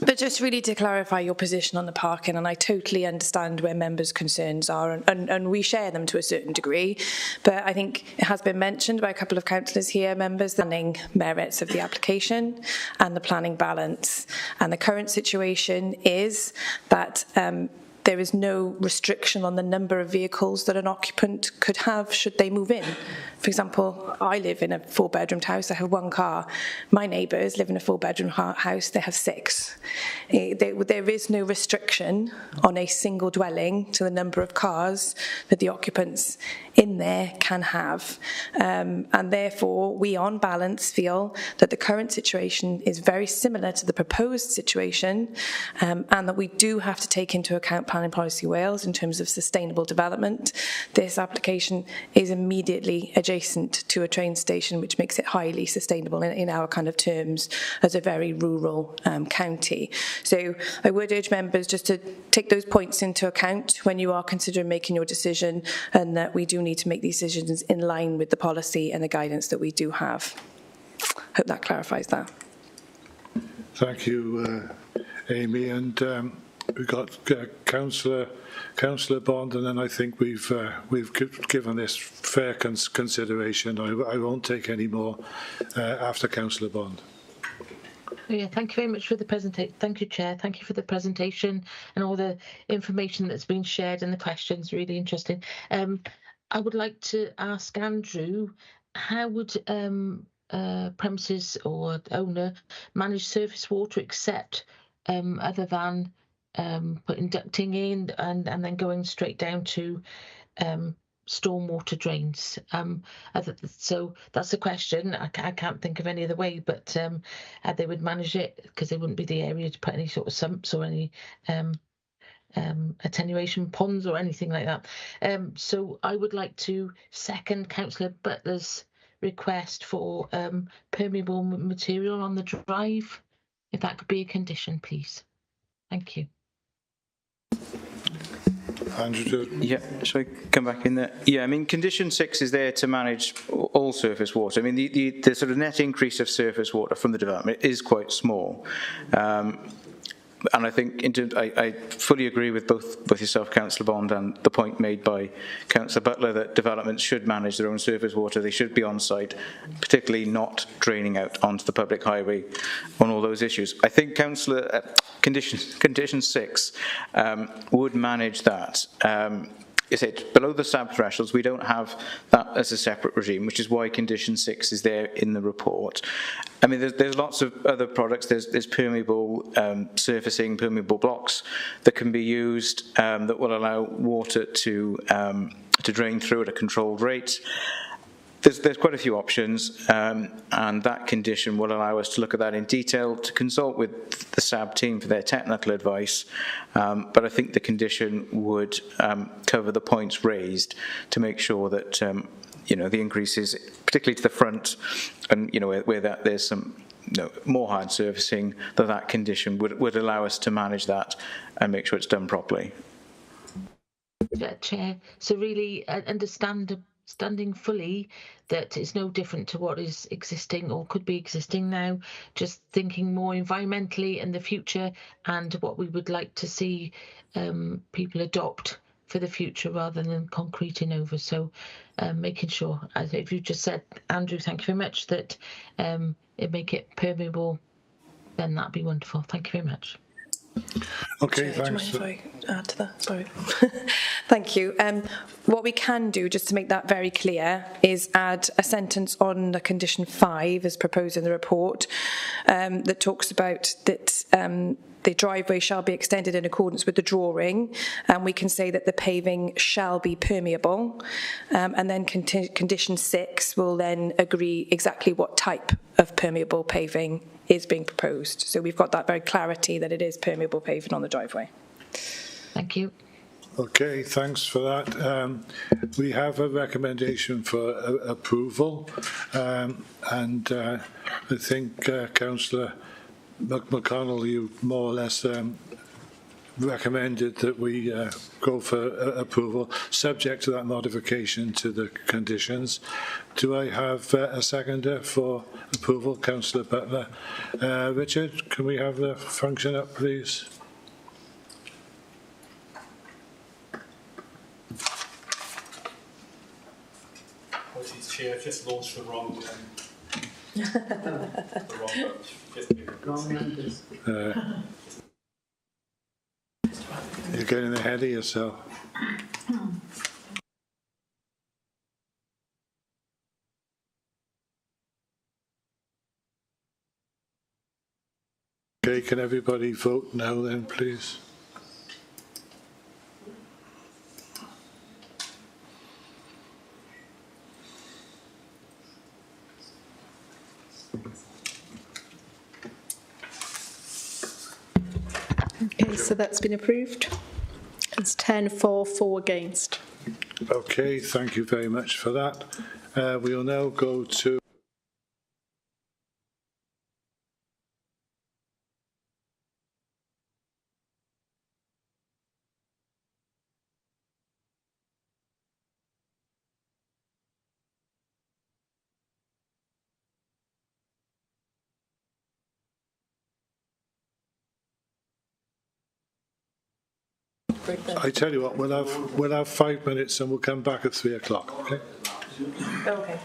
But just really to clarify your position on the parking, and I totally understand where members' concerns are, and we share them to a certain degree, but I think it has been mentioned by a couple of councillors here, members, the planning merits of the application and the planning balance. And the current situation is that there is no restriction on the number of vehicles that an occupant could have should they move in. For example, I live in a 4-bedroomed house, I have 1 car. My neighbours live in a 4-bedroom house, they have 6. There is no restriction on a single dwelling to the number of cars that the occupants in there can have. And therefore, we on balance feel that the current situation is very similar to the proposed situation, and that we do have to take into account Planning Policy Wales in terms of sustainable development. This application is immediately adjacent to a train station, which makes it highly sustainable in our kind of terms as a very rural county. So I would urge members just to take those points into account when you are considering making your decision, and that we do need to make these decisions in line with the policy and the guidance that we do have. Hope that clarifies that. Thank you, Amy. And we've got Councillor Bond, and then I think we've given this fair consideration. I won't take any more after Councillor Bond. Yeah, thank you very much for the presentation. Thank you, Chair. Thank you for the presentation and all the information that's been shared and the questions. Really interesting. I would like to ask Andrew, how would premises or owner manage surface water except other than putting ducting in and then going straight down to stormwater drains? So that's the question. I can't think of any other way, but how they would manage it, because there wouldn't be the area to put any sort of sumps or any attenuation ponds or anything like that. So I would like to second Councillor Butler's request for permeable material on the drive, if that could be a condition, please. Thank you. Andrew. Yeah, shall I come back in there? Yeah, I mean, condition 6 is there to manage all surface water. I mean, the sort of net increase of surface water from the development is quite small. And I think I fully agree with both yourself, Councillor Bond, and the point made by Councillor Butler that developments should manage their own surface water. They should be on site, particularly not draining out onto the public highway on all those issues. I think condition 6 would manage that. Is it below the SAB thresholds? We don't have that as a separate regime, which is why condition 6 is there in the report. I mean, there's lots of other products. There's permeable surfacing, permeable blocks that can be used that will allow water to drain through at a controlled rate. There's quite a few options, and that condition will allow us to look at that in detail, to consult with the SAB team for their technical advice, but I think the condition would cover the points raised to make sure that the increases, particularly to the front, and where there's some more hard surfacing, that condition would allow us to manage that and make sure it's done properly. Chair, so really understanding fully that it's no different to what is existing or could be existing now, just thinking more environmentally in the future and what we would like to see people adopt for the future rather than concreting over. So making sure, as if you just said, Andrew, thank you very much, that it make it permeable, then that'd be wonderful. Thank you very much. Okay, Chair, thanks. do you mind if I add to that? Sorry. Thank you. What we can do, just to make that very clear, is add a sentence on the condition 5 as proposed in the report that talks about that the driveway shall be extended in accordance with the drawing, and we can say that the paving shall be permeable, and then condition 6 will then agree exactly what type of permeable paving is being proposed. So we've got that very clarity that it is permeable paving on the driveway. Thank you. Okay, thanks for that. We have a recommendation for approval, and I think Councillor McConnell, you more or less recommended that we go for approval, subject to that modification to the conditions. Do I have a seconder for approval? Councillor Butler. Richard, can we have the function up, please? Apologies, Chair, I've just launched the wrong You're getting ahead of yourself. Okay, can everybody vote now then, please? Okay, so that's been approved. It's 10 for, 4 against. Okay, thank you very much for that. We will now go to I tell you what, we'll have 5 minutes and we'll come back at 3 o'clock, okay? Okay.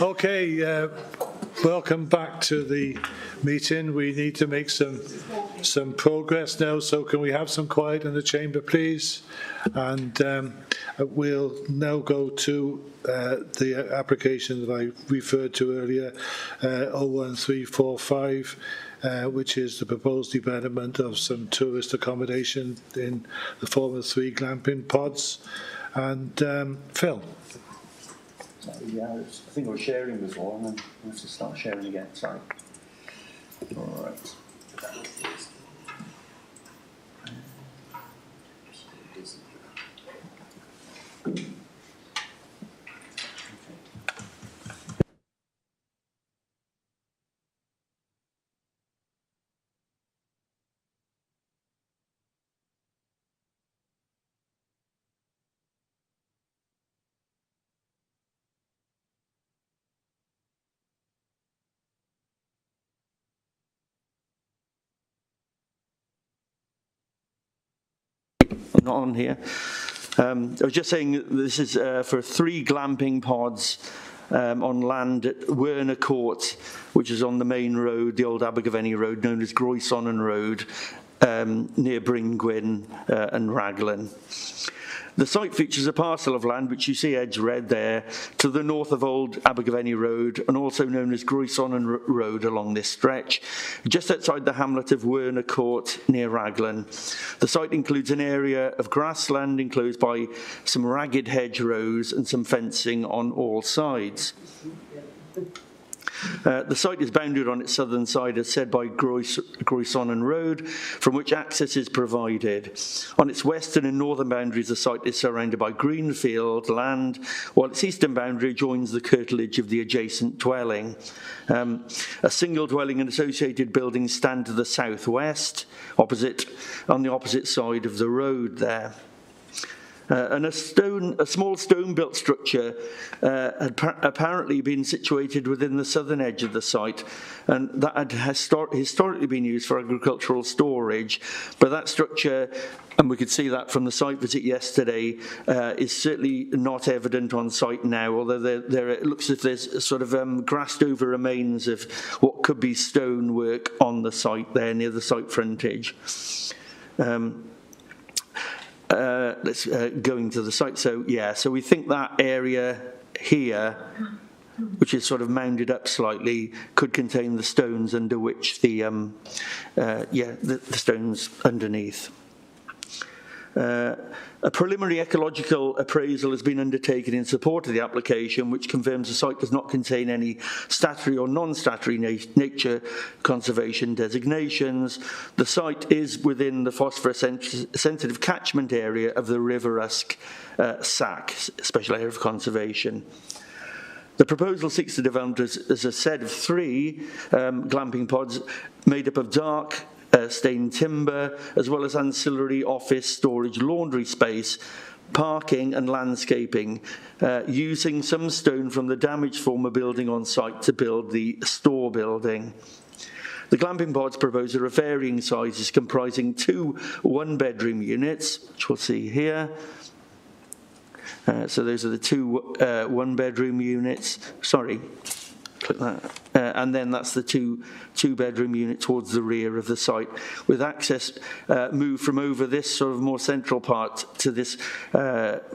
Okay, welcome back to the meeting. We need to make some progress now, so can we have some quiet in the chamber, please? And we'll now go to the application that I referred to earlier, 01345, which is the proposed development of some tourist accommodation in the form of 3 glamping pods. And Phil. Yeah, I think we're sharing before, and then we have to start sharing again. Sorry. All right. I'm not on here. I was just saying this is for 3 glamping pods on land at Werner Court, which is on the main road, the old Abergavenny Road, known as Groesonnen Road, near Bringwyn and Raglan. The site features a parcel of land, which you see edged red there, to the north of Old Abergavenny Road, and also known as Groesonnen Road along this stretch, just outside the hamlet of Werner Court near Raglan. The site includes an area of grassland enclosed by some ragged hedgerows and some fencing on all sides. The site is bounded on its southern side, as said, by Groesonnen Road, from which access is provided. On its western and northern boundaries, the site is surrounded by greenfield land, while its eastern boundary joins the curtilage of the adjacent dwelling. A single dwelling and associated buildings stand to the southwest, on the opposite side of the road there. And a small stone-built structure had apparently been situated within the southern edge of the site, and that had historically been used for agricultural storage. But that structure, and we could see that from the site visit yesterday, is certainly not evident on site now, although it looks as if there's sort of grassed-over remains of what could be stonework on the site there near the site frontage. Let's go into the site. So we think that area here, which is sort of mounded up slightly, could contain the stones under which the stones underneath. A preliminary ecological appraisal has been undertaken in support of the application, which confirms the site does not contain any statutory or non-statutory nature conservation designations. The site is within the phosphorus-sensitive catchment area of the River Usk SAC, Special Area of Conservation. The proposal seeks to develop as a set of 3 glamping pods made up of dark stained timber, as well as ancillary office, storage, laundry space, parking and landscaping, using some stone from the damaged former building on site to build the store building. The glamping pods proposed are of varying sizes, comprising 2 one-bedroom units, which we'll see here. So those are the 2 one-bedroom units. Sorry. Click that. And then that's the two-bedroom unit towards the rear of the site, with access moved from over this sort of more central part to this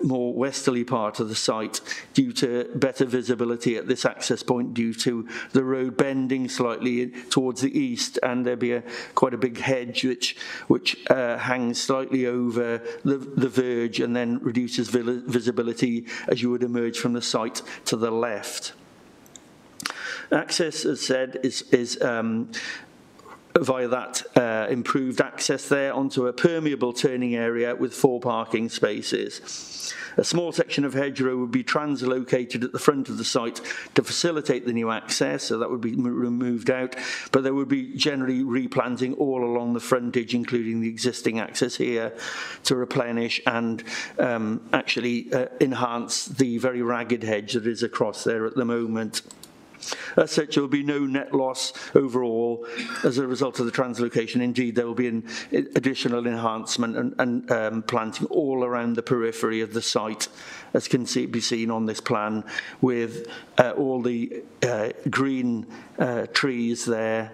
more westerly part of the site, due to better visibility at this access point due to the road bending slightly towards the east, and there'd be quite a big hedge which hangs slightly over the verge and then reduces visibility as you would emerge from the site to the left. Access, as said, is via that improved access there onto a permeable turning area with 4 parking spaces. A small section of hedgerow would be translocated at the front of the site to facilitate the new access, so that would be removed out, but there would be generally replanting all along the frontage, including the existing access here, to replenish and actually enhance the very ragged hedge that is across there at the moment. As such, there will be no net loss overall as a result of the translocation. Indeed, there will be an additional enhancement and planting all around the periphery of the site, as can be seen on this plan, with all the green trees there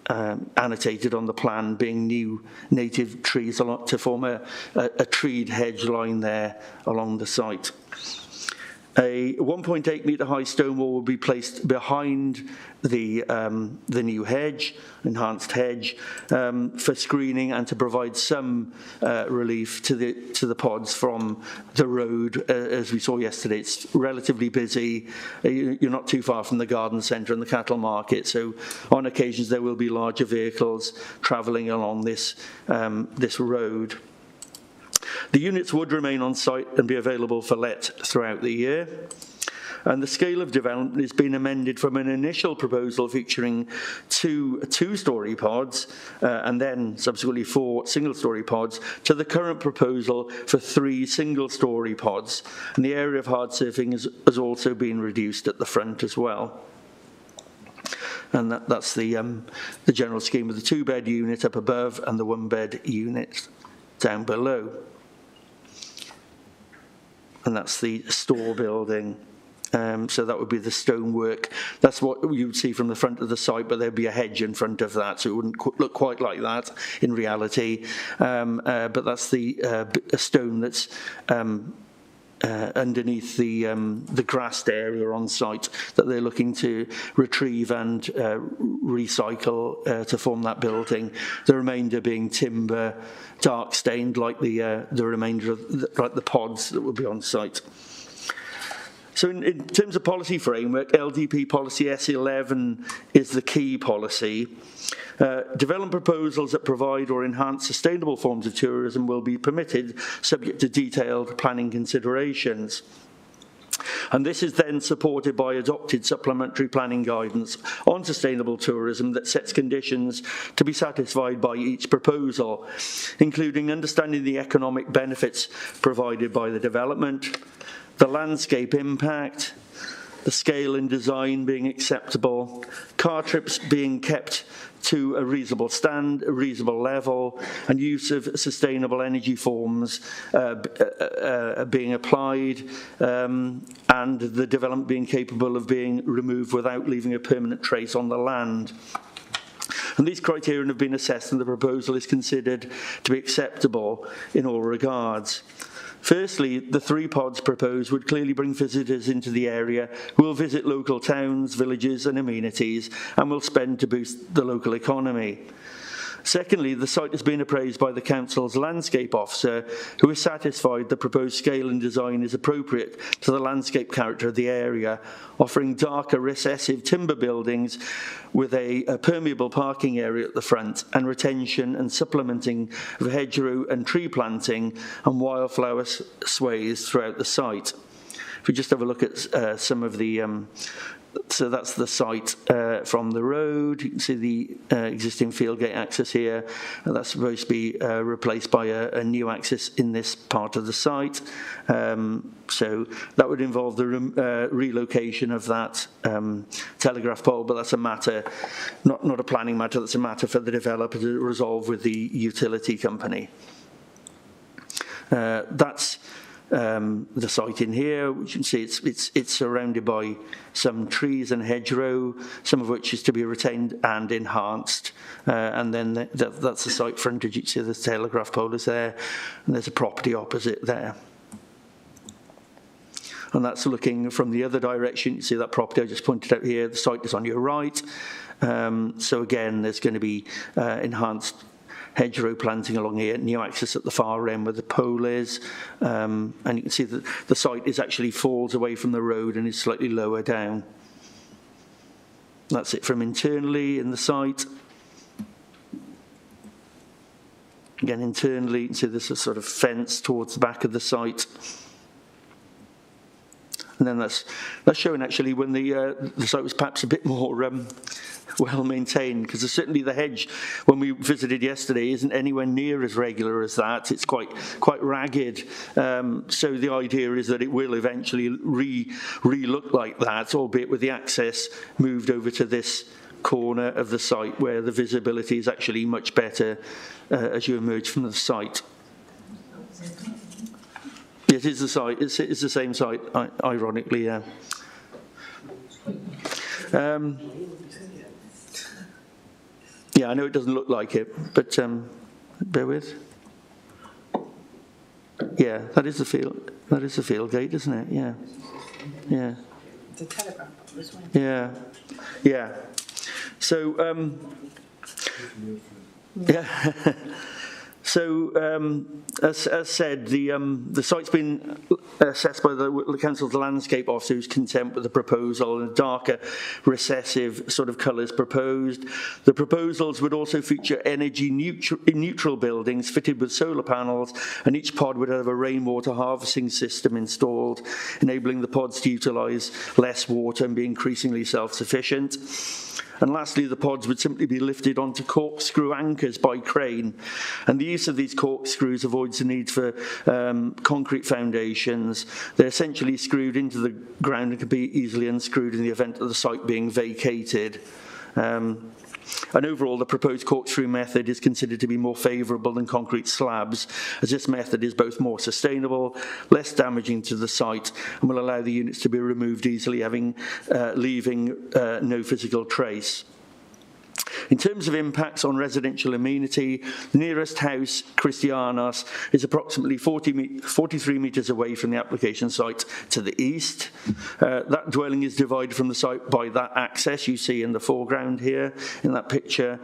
annotated on the plan being new native trees to form a treed hedge line there along the site. A 1.8 metre high stone wall will be placed behind the new hedge, enhanced hedge, for screening and to provide some relief to the pods from the road. As we saw yesterday, it's relatively busy. You're not too far from the garden centre and the cattle market, so on occasions there will be larger vehicles travelling along this road. The units would remain on site and be available for let throughout the year. And the scale of development has been amended from an initial proposal featuring two-storey pods and then subsequently 4 single-storey pods to the current proposal for 3 single-storey pods. And the area of hard surfing has also been reduced at the front as well. And that's the general scheme of the 2-bed unit up above and the 1-bed unit down below. And that's the store building. So that would be the stonework. That's what you would see from the front of the site, but there'd be a hedge in front of that, so it wouldn't look quite like that in reality. But that's the stone that's underneath the grassed area on site that they're looking to retrieve and recycle to form that building. The remainder being timber, dark stained, like the remainder of like the pods that will be on site. So in terms of policy framework, LDP policy S11 is the key policy. Development proposals that provide or enhance sustainable forms of tourism will be permitted, subject to detailed planning considerations. And this is then supported by adopted supplementary planning guidance on sustainable tourism that sets conditions to be satisfied by each proposal, including understanding the economic benefits provided by the development, the landscape impact, the scale and design being acceptable, car trips being kept to a reasonable level, and use of sustainable energy forms being applied, and the development being capable of being removed without leaving a permanent trace on the land. And these criteria have been assessed, and the proposal is considered to be acceptable in all regards. Firstly, the 3 pods proposed would clearly bring visitors into the area who will visit local towns, villages and amenities and will spend to boost the local economy. Secondly, the site has been appraised by the Council's landscape officer, who is satisfied the proposed scale and design is appropriate to the landscape character of the area, offering darker recessive timber buildings with a permeable parking area at the front and retention and supplementing of hedgerow and tree planting and wildflower sways throughout the site. If we just have a look at some of the so that's the site from the road. You can see the existing field gate access here. And that's supposed to be replaced by a new access in this part of the site. So that would involve the relocation of that telegraph pole, but that's a matter, not a planning matter, that's a matter for the developer to resolve with the utility company. That's the site in here, which you can see it's surrounded by some trees and hedgerow, some of which is to be retained and enhanced. And then that's the site frontage. You can see the telegraph pole is there, and there's a property opposite there. And that's looking from the other direction. You see that property I just pointed out here. The site is on your right. So again, there's going to be enhanced hedgerow planting along here, new access at the far end where the pole is, and you can see that the site actually falls away from the road and is slightly lower down. That's it from internally in the site. Again, internally, you can see there's a sort of fence towards the back of the site. And then that's showing actually when the site was perhaps a bit more well maintained, because certainly the hedge when we visited yesterday isn't anywhere near as regular as that. It's quite ragged. So the idea is that it will eventually re-look like that, albeit with the access moved over to this corner of the site where the visibility is actually much better as you emerge from the site. It is the site. It's the same site, ironically. Yeah. Yeah, I know it doesn't look like it, but bear with. Yeah, that is the field. That is the field gate, isn't it? Yeah. Yeah. The telegraph as well. Yeah. Yeah. So. Yeah. So, as said, the site's been assessed by the Council's landscape officer, who's content with the proposal, and darker recessive sort of colours proposed. The proposals would also feature energy neutral buildings fitted with solar panels, and each pod would have a rainwater harvesting system installed, enabling the pods to utilise less water and be increasingly self-sufficient. And lastly, the pods would simply be lifted onto corkscrew anchors by crane. And the use of these corkscrews avoids the need for concrete foundations. They're essentially screwed into the ground and can be easily unscrewed in the event of the site being vacated. And overall, the proposed corkscrew method is considered to be more favourable than concrete slabs, as this method is both more sustainable, less damaging to the site, and will allow the units to be removed easily, leaving no physical trace. In terms of impacts on residential amenity, the nearest house, Christianos, is approximately 43 metres away from the application site to the east. That dwelling is divided from the site by that access you see in the foreground here in that picture,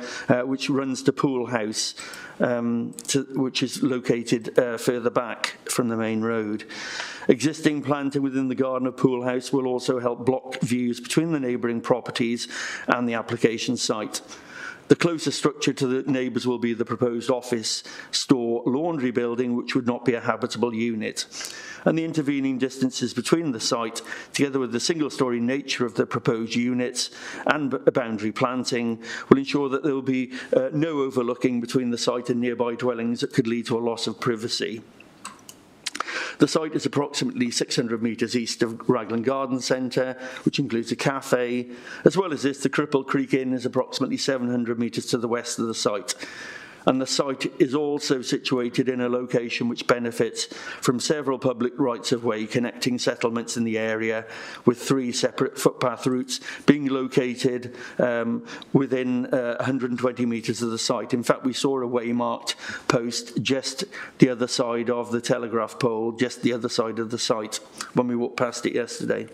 which runs to Pool House, which is located further back from the main road. Existing planting within the garden of Pool House will also help block views between the neighbouring properties and the application site. The closest structure to the neighbours will be the proposed office, store, laundry building, which would not be a habitable unit. And the intervening distances between the site, together with the single-storey nature of the proposed units and boundary planting, will ensure that there will be no overlooking between the site and nearby dwellings that could lead to a loss of privacy. The site is approximately 600 metres east of Raglan Garden Centre, which includes a cafe. As well as this, the Cripple Creek Inn is approximately 700 metres to the west of the site. And the site is also situated in a location which benefits from several public rights-of-way connecting settlements in the area, with 3 separate footpath routes being located within 120 metres of the site. In fact, we saw a waymarked post just the other side of the telegraph pole, just the other side of the site, when we walked past it yesterday.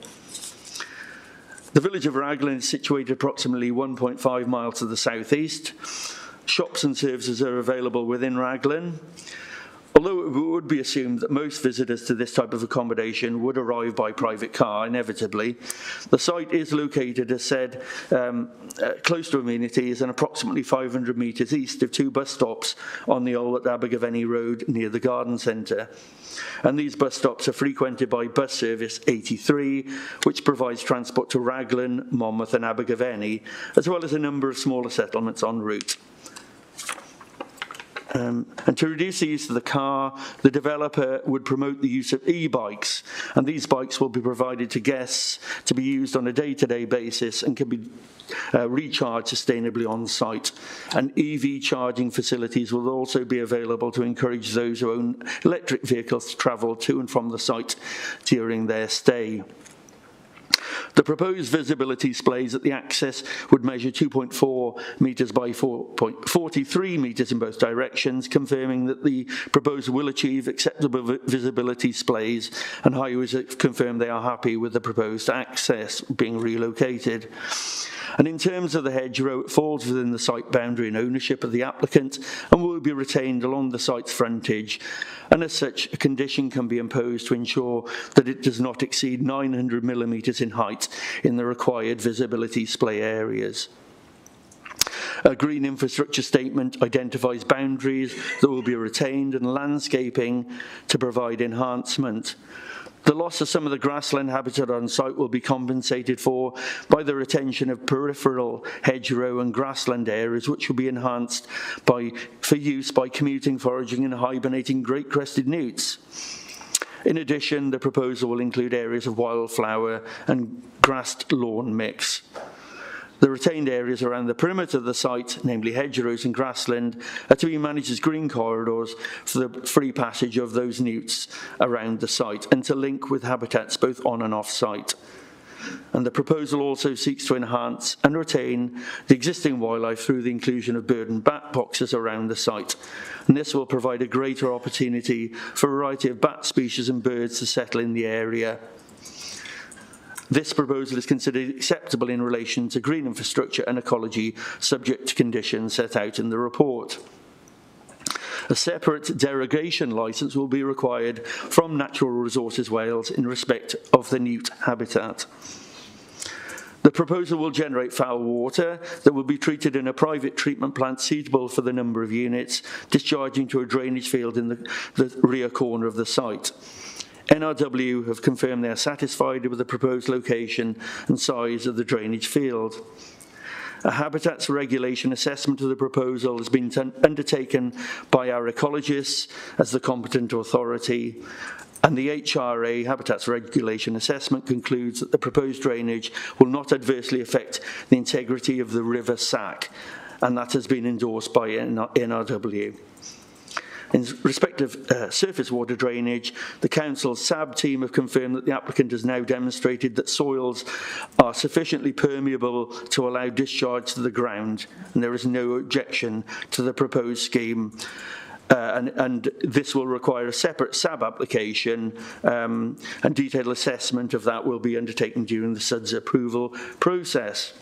The village of Raglan is situated approximately 1.5 miles to the southeast. Shops and services are available within Raglan. Although it would be assumed that most visitors to this type of accommodation would arrive by private car, inevitably, the site is located, as said, close to amenities and approximately 500 metres east of 2 bus stops on the old Abergavenny Road near the garden centre. And these bus stops are frequented by bus service 83, which provides transport to Raglan, Monmouth and Abergavenny, as well as a number of smaller settlements en route. And to reduce the use of the car, the developer would promote the use of e-bikes, and these bikes will be provided to guests to be used on a day-to-day basis and can be recharged sustainably on site. And EV charging facilities will also be available to encourage those who own electric vehicles to travel to and from the site during their stay. The proposed visibility displays at the access would measure 2.4 metres by 4.43 metres in both directions, confirming that the proposal will achieve acceptable visibility displays, and Highways have confirmed they are happy with the proposed access being relocated. And in terms of the hedgerow, it falls within the site boundary and ownership of the applicant and will be retained along the site's frontage. And as such, a condition can be imposed to ensure that it does not exceed 900 millimetres in height in the required visibility display areas. A green infrastructure statement identifies boundaries that will be retained and landscaping to provide enhancement. The loss of some of the grassland habitat on site will be compensated for by the retention of peripheral hedgerow and grassland areas, which will be enhanced for use by commuting, foraging and hibernating great-crested newts. In addition, the proposal will include areas of wildflower and grassed lawn mix. The retained areas around the perimeter of the site, namely hedgerows and grassland, are to be managed as green corridors for the free passage of those newts around the site and to link with habitats both on and off site. And the proposal also seeks to enhance and retain the existing wildlife through the inclusion of bird and bat boxes around the site. And this will provide a greater opportunity for a variety of bat species and birds to settle in the area. This proposal is considered acceptable in relation to green infrastructure and ecology, subject to conditions set out in the report. A separate derogation licence will be required from Natural Resources Wales in respect of the newt habitat. The proposal will generate foul water that will be treated in a private treatment plant suitable for the number of units, discharging to a drainage field in the rear corner of the site. NRW have confirmed they are satisfied with the proposed location and size of the drainage field. A habitats regulation assessment of the proposal has been undertaken by our ecologists as the competent authority, and the HRA Habitats Regulation Assessment concludes that the proposed drainage will not adversely affect the integrity of the River Sack, and that has been endorsed by NRW. In respect of surface water drainage, the Council's SAB team have confirmed that the applicant has now demonstrated that soils are sufficiently permeable to allow discharge to the ground, and there is no objection to the proposed scheme. And this will require a separate SAB application, and detailed assessment of that will be undertaken during the SUDS approval process.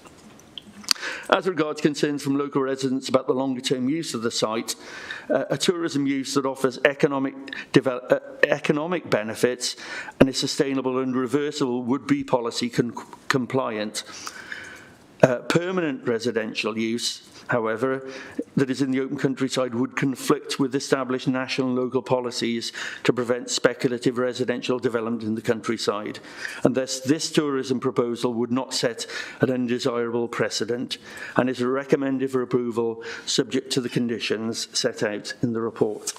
As regards concerns from local residents about the longer-term use of the site, a tourism use that offers economic benefits and is sustainable and reversible would be policy compliant. Permanent residential use, however, that is in the open countryside would conflict with established national and local policies to prevent speculative residential development in the countryside, and thus this tourism proposal would not set an undesirable precedent and is recommended for approval subject to the conditions set out in the report.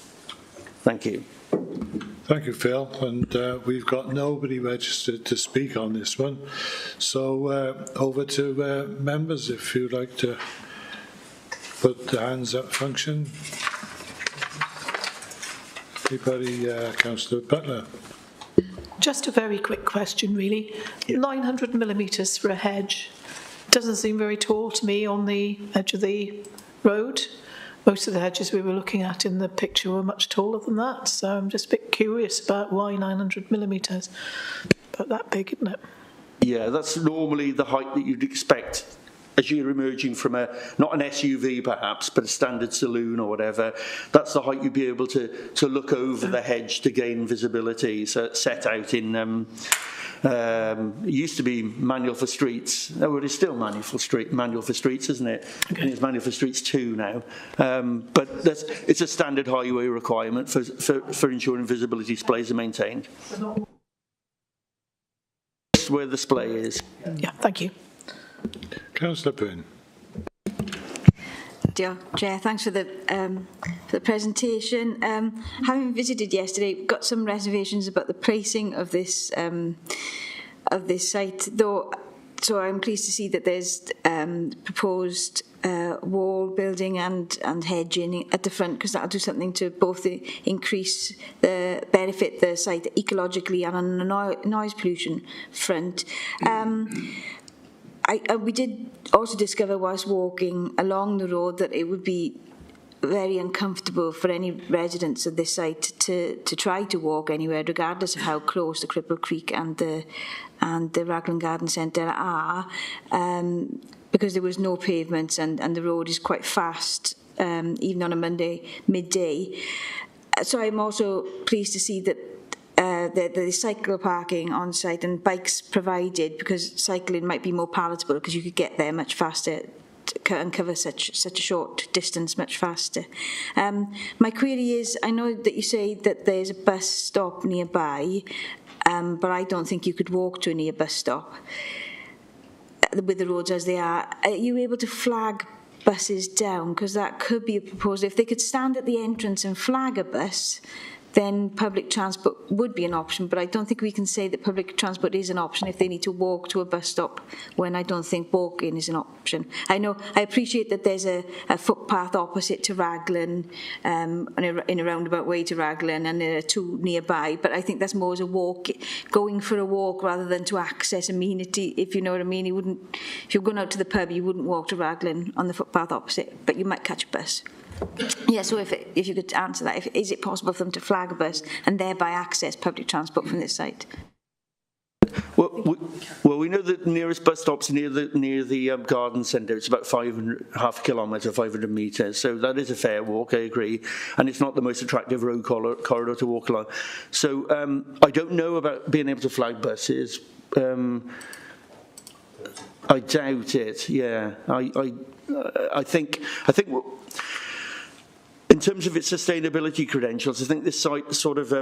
Thank you. Thank you, Phil. And we've got nobody registered to speak on this one. So over to members, if you'd like to put the hands up function. Anybody? Councillor Butler. Just a very quick question, really. 900 millimetres for a hedge doesn't seem very tall to me on the edge of the road. Most of the hedges we were looking at in the picture were much taller than that, so I'm just a bit curious about why 900 millimetres. About that big, isn't it? Yeah, that's normally the height that you'd expect as you're emerging from not an SUV perhaps, but a standard saloon or whatever. That's the height you'd be able to look over the hedge to gain visibility. So it's set out in, it used to be manual for streets. Oh, it is still manual for streets, isn't it? Okay. And it's manual for streets 2 now. But it's a standard highway requirement for ensuring visibility displays are maintained. That's where the display is. Yeah, thank you. Councillor Byrne. Dear Chair, thanks for the presentation. Having visited yesterday, got some reservations about the pricing of this site, though. So I'm pleased to see that there's proposed wall building and hedging at the front, because that'll do something to both benefit the site ecologically and on the noise pollution front. We did also discover whilst walking along the road that it would be very uncomfortable for any residents of this site to try to walk anywhere, regardless of how close the Cripple Creek and the Raglan Garden Centre are, because there was no pavements and the road is quite fast, even on a Monday midday. So I'm also pleased to see that the cycle parking on site and bikes provided, because cycling might be more palatable because you could get there much faster and cover such a short distance much faster. My query is, I know that you say that there's a bus stop nearby. but I don't think you could walk to a near bus stop with the roads as they are. Are you able to flag buses down? Because that could be a proposal. If they could stand at the entrance and flag a bus, then public transport would be an option, but I don't think we can say that public transport is an option if they need to walk to a bus stop, when I don't think walking is an option. I appreciate that there's a footpath opposite to Raglan, in a roundabout way to Raglan, and there are two nearby, but I think that's more as a walk, going for a walk rather than to access amenity, if you know what I mean. If you're going out to the pub, you wouldn't walk to Raglan on the footpath opposite, but you might catch a bus. Yeah, so if you could answer that, is it possible for them to flag a bus and thereby access public transport from this site? Well, we know that the nearest bus stop's near the garden centre. It's about half a kilometre, 500 metres. So that is a fair walk, I agree. And it's not the most attractive road corridor to walk along. So I don't know about being able to flag buses. I doubt it. Yeah, I think. In terms of its sustainability credentials, I think this site sort of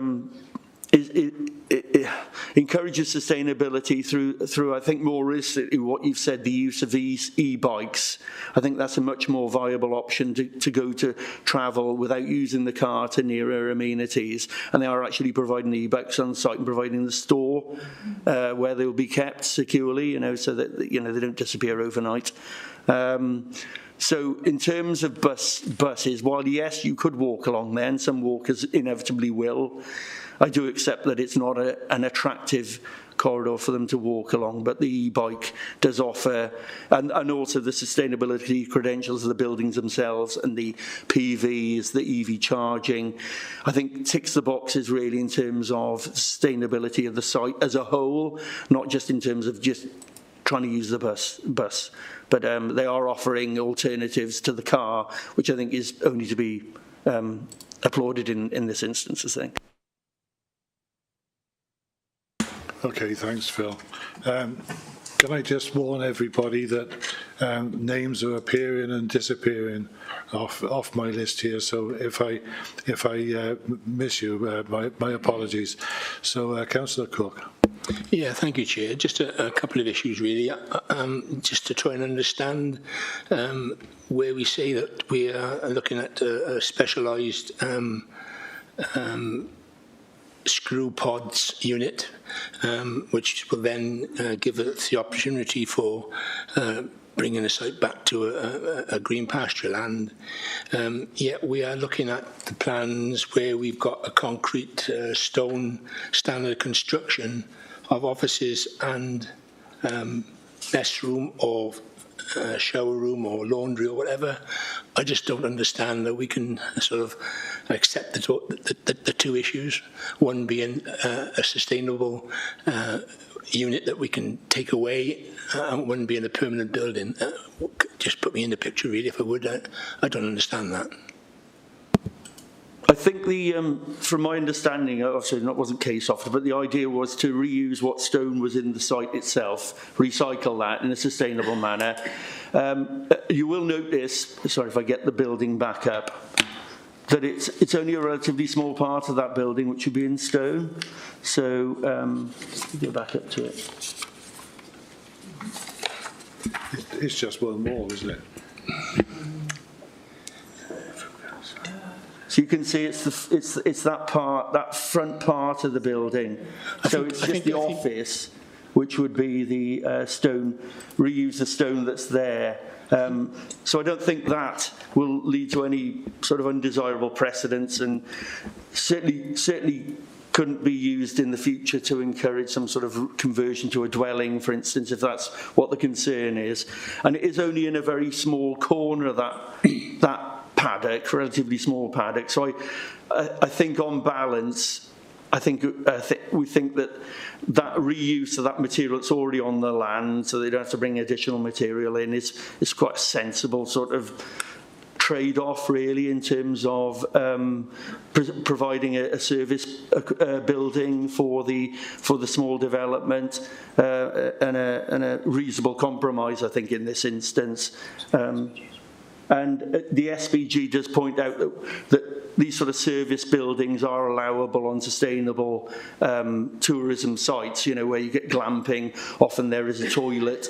it encourages sustainability through I think more realistically what you've said, the use of these e-bikes. I think that's a much more viable option to go to travel without using the car to nearer amenities. And they are actually providing the e-bikes on site and providing the store where they will be kept securely, so that they don't disappear overnight. So in terms of buses, while yes, you could walk along there, and some walkers inevitably will, I do accept that it's not an attractive corridor for them to walk along, but the e-bike does offer, and also the sustainability credentials of the buildings themselves and the PVs, the EV charging, I think ticks the boxes really in terms of sustainability of the site as a whole, not just in terms of just trying to use the bus. But they are offering alternatives to the car, which I think is only to be applauded in this instance, I think. Okay, thanks, Phil. Can I just warn everybody that names are appearing and disappearing off my list here? So if I miss you, my apologies. So, Councillor Cook. Yeah, thank you, Chair. Just a couple of issues, really, just to try and understand where we say that we are looking at a specialised screw pods unit, which will then give us the opportunity for bringing the site back to a green pasture land. Yet we are looking at the plans where we've got a concrete stone standard construction of offices and mess room or shower room or laundry or whatever. I just don't understand that we can sort of accept the two issues, one being a sustainable unit that we can take away, and one being a permanent building. Just put me in the picture, really, if I would. I don't understand that. I think from my understanding, obviously that wasn't case offered, but the idea was to reuse what stone was in the site itself, recycle that in a sustainable manner. You will notice, sorry if I get the building back up, that it's only a relatively small part of that building which would be in stone. So go back up to it. It's just one wall, isn't it? So you can see it's that part, that front part of the building. So it's just the office, which would be the stone, reuse the stone that's there. So I don't think that will lead to any sort of undesirable precedents, and certainly couldn't be used in the future to encourage some sort of conversion to a dwelling, for instance, if that's what the concern is. And it is only in a very small corner of that paddock, relatively small paddock. So I think on balance, we think that reuse of that material that's already on the land, so they don't have to bring additional material in, is quite a sensible sort of trade-off, really, in terms of providing a service building for the small development, and a reasonable compromise, I think, in this instance. And the SPG does point out that these sort of service buildings are allowable on sustainable tourism sites, you know, where you get glamping. Often there is a toilet,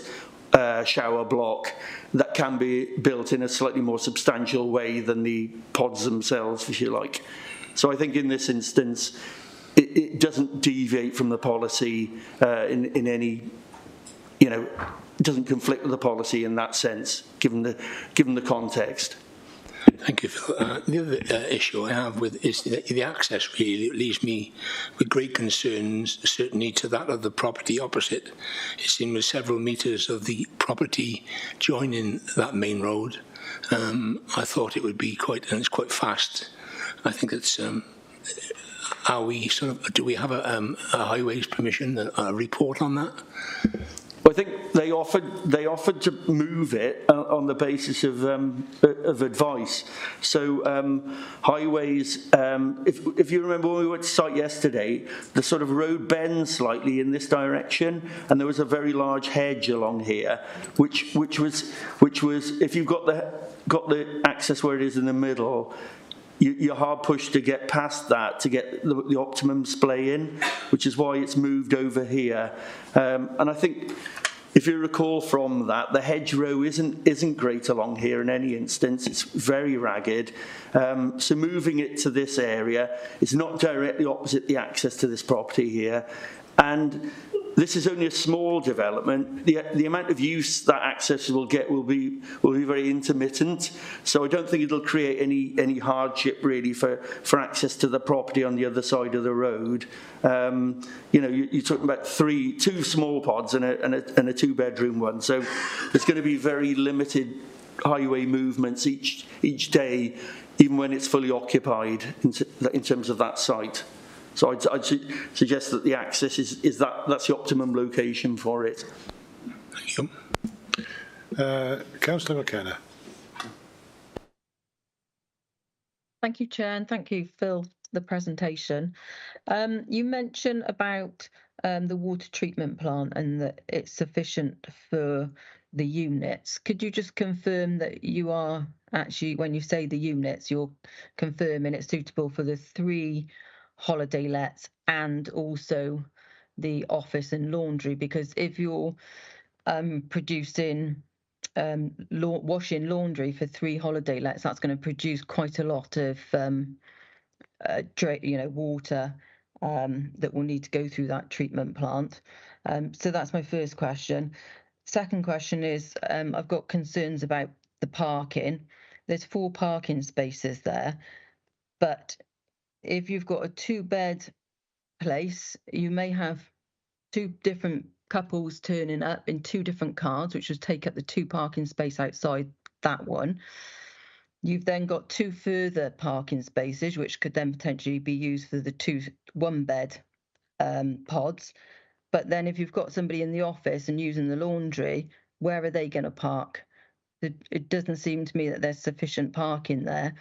shower block that can be built in a slightly more substantial way than the pods themselves, if you like. So I think in this instance, it doesn't deviate from the policy in any, you know, it doesn't conflict with the policy in that sense, given the context. Thank you, Phil. The other issue I have with is the access. Really, it leaves me with great concerns, certainly to that of the property opposite. It seems with several metres of the property joining that main road. I thought it would be and it's quite fast. I think it's. Are we do we have a highways permission, a report on that? Well, I think they offered to move it on the basis of advice. So highways, if you remember when we went to site yesterday, the sort of road bends slightly in this direction, and there was a very large hedge along here, which was if you've got the access where it is in the middle, you're hard pushed to get past that to get the optimum splay in, which is why it's moved over here. And I think, if you recall from that, the hedgerow isn't great along here in any instance. It's very ragged. So moving it to this area, it's not directly opposite the access to this property here. And this is only a small development. The amount of use that access will get will be very intermittent. So I don't think it'll create any hardship really for access to the property on the other side of the road. You know, you're talking about two small pods and a two-bedroom one. So there's going to be very limited highway movements each day, even when it's fully occupied in terms of that site. So I'd suggest that the access that's the optimum location for it. Thank you. Councillor McKenna. Thank you, Chair, and thank you, Phil, for the presentation. You mentioned about the water treatment plant and that it's sufficient for the units. Could you just confirm that you are actually, when you say the units, you're confirming it's suitable for the 3 holiday lets and also the office and laundry? Because if you're producing washing laundry for 3 holiday lets, that's going to produce quite a lot of water that will need to go through that treatment plant. So that's my first question. Second question is, I've got concerns about the parking. There's 4 parking spaces there, but if you've got a 2-bed place, you may have 2 different couples turning up in 2 different cars, which would take up the 2 parking space outside that one. You've then got 2 further parking spaces, which could then potentially be used for the 2 1-bed pods. But then if you've got somebody in the office and using the laundry, where are they going to park? It doesn't seem to me that there's sufficient parking there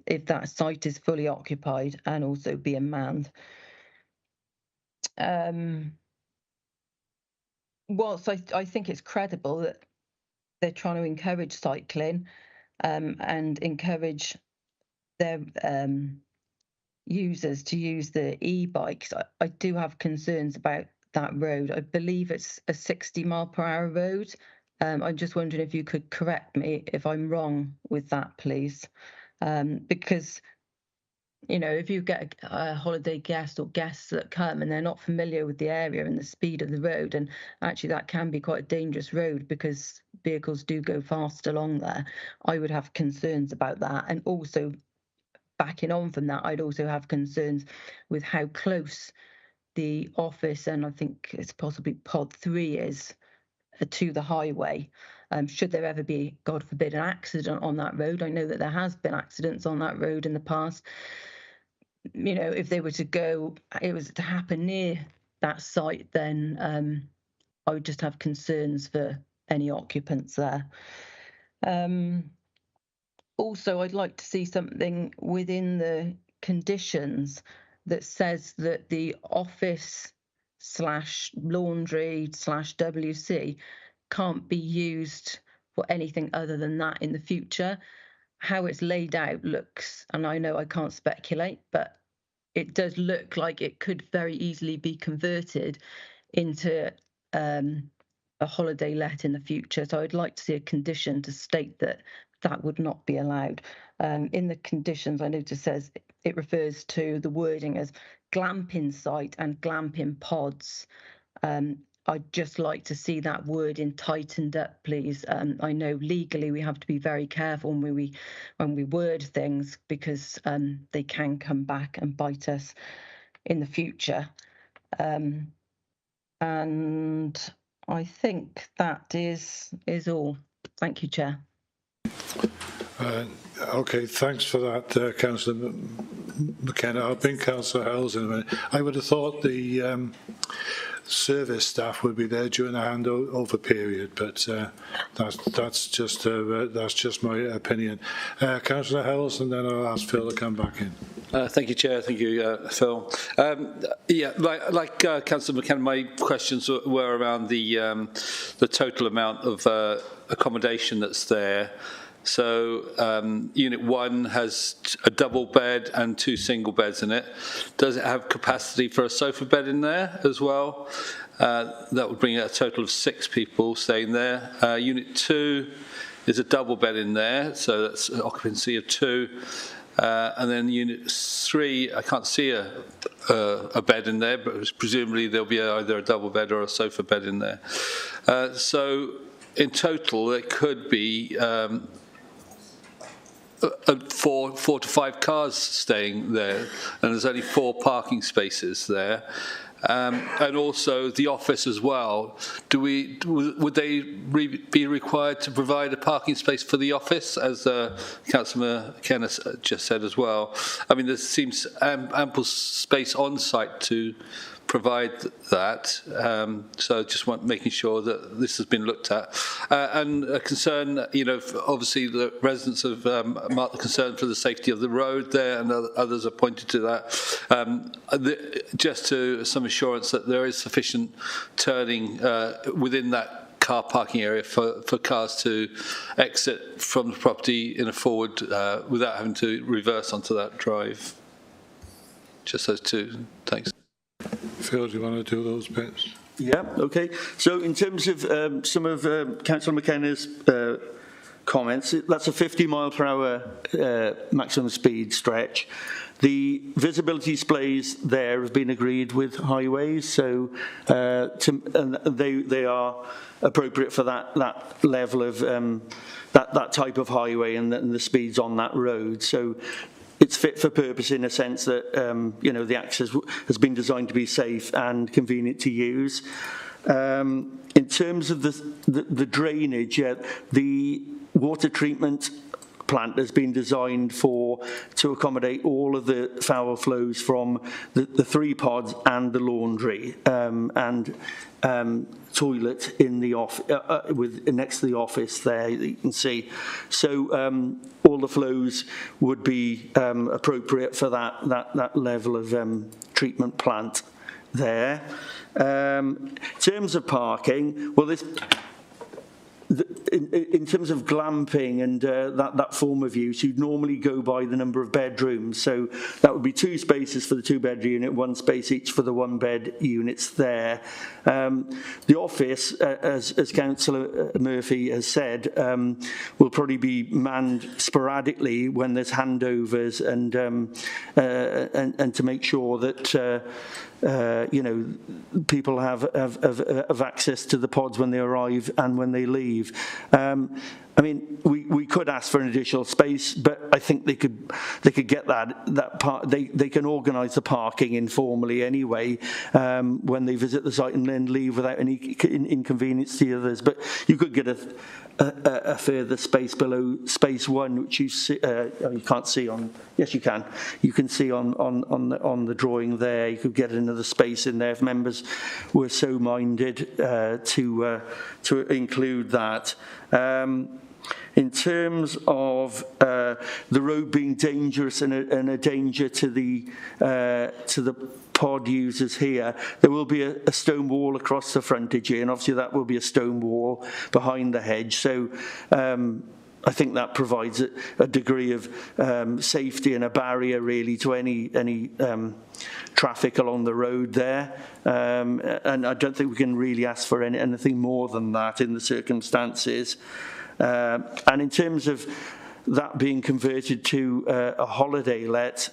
if that site is fully occupied and also being manned. Whilst I think it's credible that they're trying to encourage cycling and encourage their users to use the e-bikes, I do have concerns about that road. I believe it's a 60-mile-per-hour road. I'm just wondering if you could correct me if I'm wrong with that, please. Because, you know, if you get a holiday guest or guests that come and they're not familiar with the area and the speed of the road, and actually that can be quite a dangerous road because vehicles do go fast along there, I would have concerns about that. And also, backing on from that, I'd also have concerns with how close the office, and I think it's possibly pod 3 is, to the highway. Should there ever be, God forbid, an accident on that road, I know that there has been accidents on that road in the past. You know, if they were to go, it was to happen near that site, then I would just have concerns for any occupants there. Also, I'd like to see something within the conditions that says that the office / laundry / WC can't be used for anything other than that in the future. how it's laid out looks, and I know I can't speculate, but it does look like it could very easily be converted into a holiday let in the future. So I'd like to see a condition to state that that would not be allowed. In the conditions, I notice says it refers to the wording as glamping site and glamping pods. I'd just like to see that wording tightened up, please. I know legally we have to be very careful when we word things, because they can come back and bite us in the future. And I think that is all. Thank you, Chair. Okay, thanks for that, Councillor McKenna. I'll bring Councillor Howells in a minute. I would have thought the service staff would be there during the handover period, but that's just my opinion. Councillor Howells, and then I'll ask Phil to come back in. Thank you, Chair. Thank you, Phil. Yeah, like Councillor McKenna, my questions were around the total amount of accommodation that's there. So Unit 1 has a double bed and 2 single beds in it. Does it have capacity for a sofa bed in there as well? That would bring a total of 6 people staying there. Unit 2 is a double bed in there, so that's an occupancy of 2. And then Unit 3, I can't see a bed in there, but presumably there'll be either a double bed or a sofa bed in there. So in total, there could be 4 to 5 cars staying there, and there's only 4 parking spaces there. And also the office as well. Would they be required to provide a parking space for the office, as Councillor McKenna just said as well? I mean, there seems ample space on site to provide that, so just making sure that this has been looked at. And a concern, obviously the residents have marked the concern for the safety of the road there, and others have pointed to that. Just to some assurance that there is sufficient turning within that car parking area for cars to exit from the property in a forward without having to reverse onto that drive. Just those 2. Thanks. Phil, do you want to do those bits? Yeah, okay. So in terms of some of Councillor McKenna's comments, that's a 50 mile per hour maximum speed stretch. The visibility displays there have been agreed with highways, so and they are appropriate for that level of that type of highway and the speeds on that road. So it's fit for purpose in a sense that the access has been designed to be safe and convenient to use. In terms of the drainage, the water treatment plant has been designed to accommodate all of the foul flows from the 3 pods and the laundry and toilet in the next to the office there, you can see. So all the flows would be appropriate for that level of treatment plant there. In terms of parking, well, in terms of glamping and that form of use, you'd normally go by the number of bedrooms. So that would be 2 spaces for the 2-bed unit, 1 space each for the 1-bed units there. The office, as Councillor Murphy has said, will probably be manned sporadically when there's handovers and to make sure that people have access to the pods when they arrive and when they leave. I mean, we could ask for an additional space, but I think they could get that part. They can organise the parking informally anyway when they visit the site and then leave without any inconvenience to the others. But you could get a further space below space 1, which you can't see on. Yes, you can. You can see on the drawing there. You could get another space in there if members were so minded to include that. In terms of the road being dangerous and a danger to the pod users here, there will be a stone wall across the frontage here, and obviously that will be a stone wall behind the hedge. So I think that provides a degree of safety and a barrier really to any traffic along the road there. And I don't think we can really ask for anything more than that in the circumstances. And in terms of that being converted to a holiday let,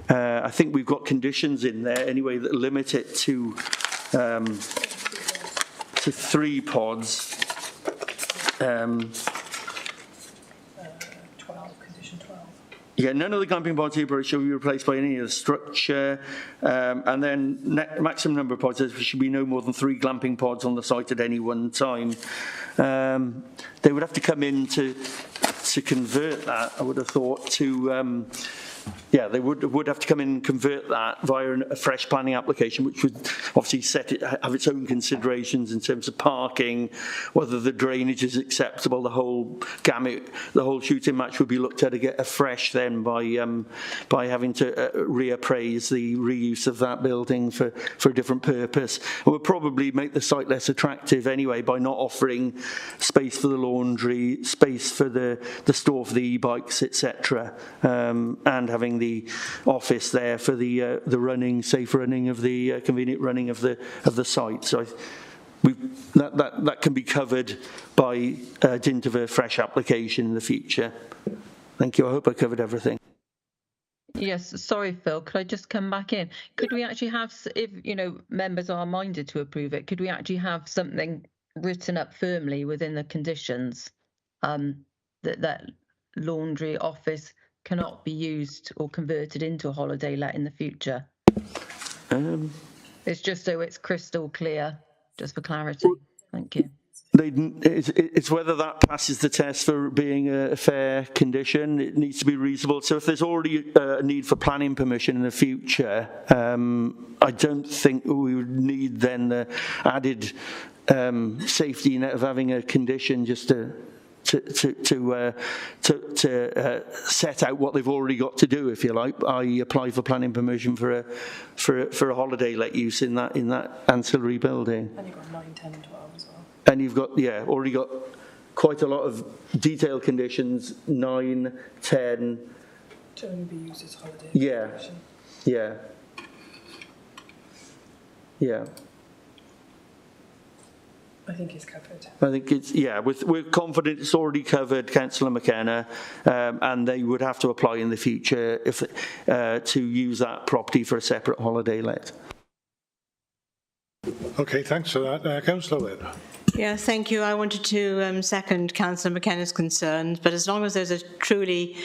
I think we've got conditions in there anyway that limit it to 3 pods. 12, condition 12. Yeah, none of the glamping pods here shall be replaced by any other structure. And then maximum number of pods, there should be no more than 3 glamping pods on the site at any one time. They would have to come in to convert that, I would have thought, to... they would have to come in and convert that via a fresh planning application, which would obviously have its own considerations in terms of parking, whether the drainage is acceptable, the whole gamut, the whole shooting match would be looked at afresh then by having to reappraise the reuse of that building for a different purpose. It would probably make the site less attractive anyway by not offering space for the laundry, space for the store for the e-bikes, etc., and having the office there for the safe running of the convenient running of the site. So that can be covered by dint of a fresh application in the future. Thank you. I hope I covered everything. Yes, sorry, Phil. Could I just come back in? Could we actually have, if members are minded to approve it, could we actually have something written up firmly within the conditions that laundry office cannot be used or converted into a holiday let in the future? It's just so it's crystal clear, just for clarity. Thank you. It's whether that passes the test for being a fair condition. It needs to be reasonable. So if there's already a need for planning permission in the future, I don't think we would need then the added safety net of having a condition just to set out what they've already got to do, if you like. I apply for planning permission for a holiday let use in that ancillary building. And you've got 9, 10, and 12 as well. And you've got already got quite a lot of detailed conditions. 9, 10. To only be used as holiday. Yeah. I think it's covered. I think it's, we're confident it's already covered, Councillor McKenna, and they would have to apply in the future to use that property for a separate holiday let. Okay, thanks for that. Councillor Webb. Yeah, thank you. I wanted to second Councillor McKenna's concerns, but as long as those are truly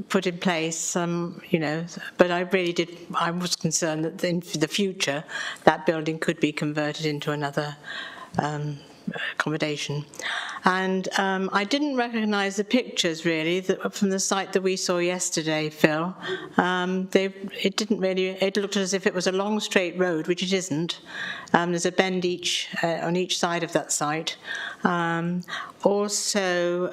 put in place, but I was concerned that in the future that building could be converted into another accommodation. And I didn't recognise the pictures really from the site that we saw yesterday, Phil. It looked as if it was a long straight road, which it isn't. There's a bend on each side of that site. Also,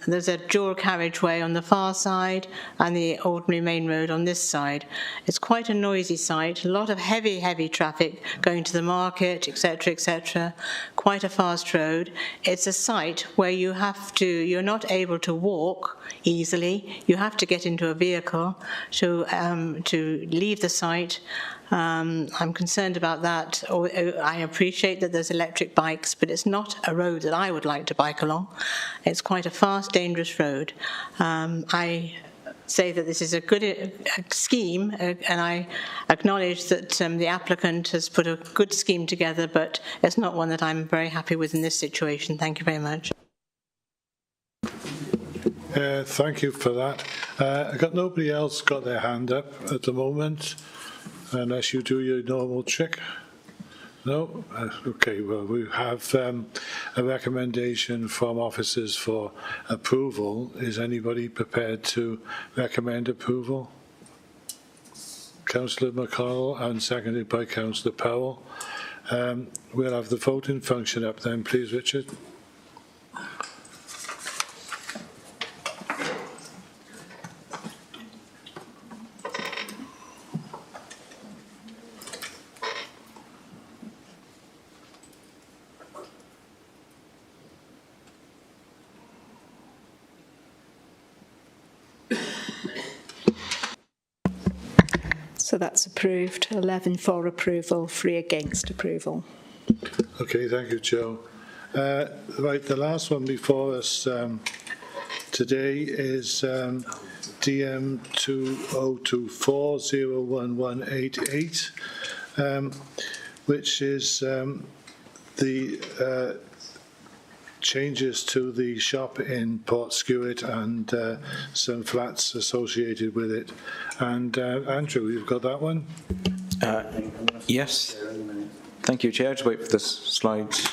there's a dual carriageway on the far side and the ordinary main road on this side. It's quite a noisy site, a lot of heavy traffic going to the market, etc., etc. Quite a fast road. It's a site where you're not able to walk easily. You have to get into a vehicle to leave the site. I'm concerned about that. I appreciate that there's electric bikes, but it's not a road that I would like to bike along. It's quite a fast, dangerous road. I say that this is a good scheme, and I acknowledge that the applicant has put a good scheme together, but it's not one that I'm very happy with in this situation. Thank you very much. Thank you for that. I got nobody else got their hand up at the moment, unless you do your normal trick. No? Okay, well, we have a recommendation from officers for approval. Is anybody prepared to recommend approval? Councillor McConnell and seconded by Councillor Powell. We'll have the voting function up then, please, Richard. So that's approved. 11 for approval, 3 against approval. Okay, thank you, Joe. Right, the last one before us today is DM 2024-01188, which is the changes to the shop in Portskewett and some flats associated with it. And Andrew, you've got that one? Yes. Thank you, Chair. Just wait for the slides.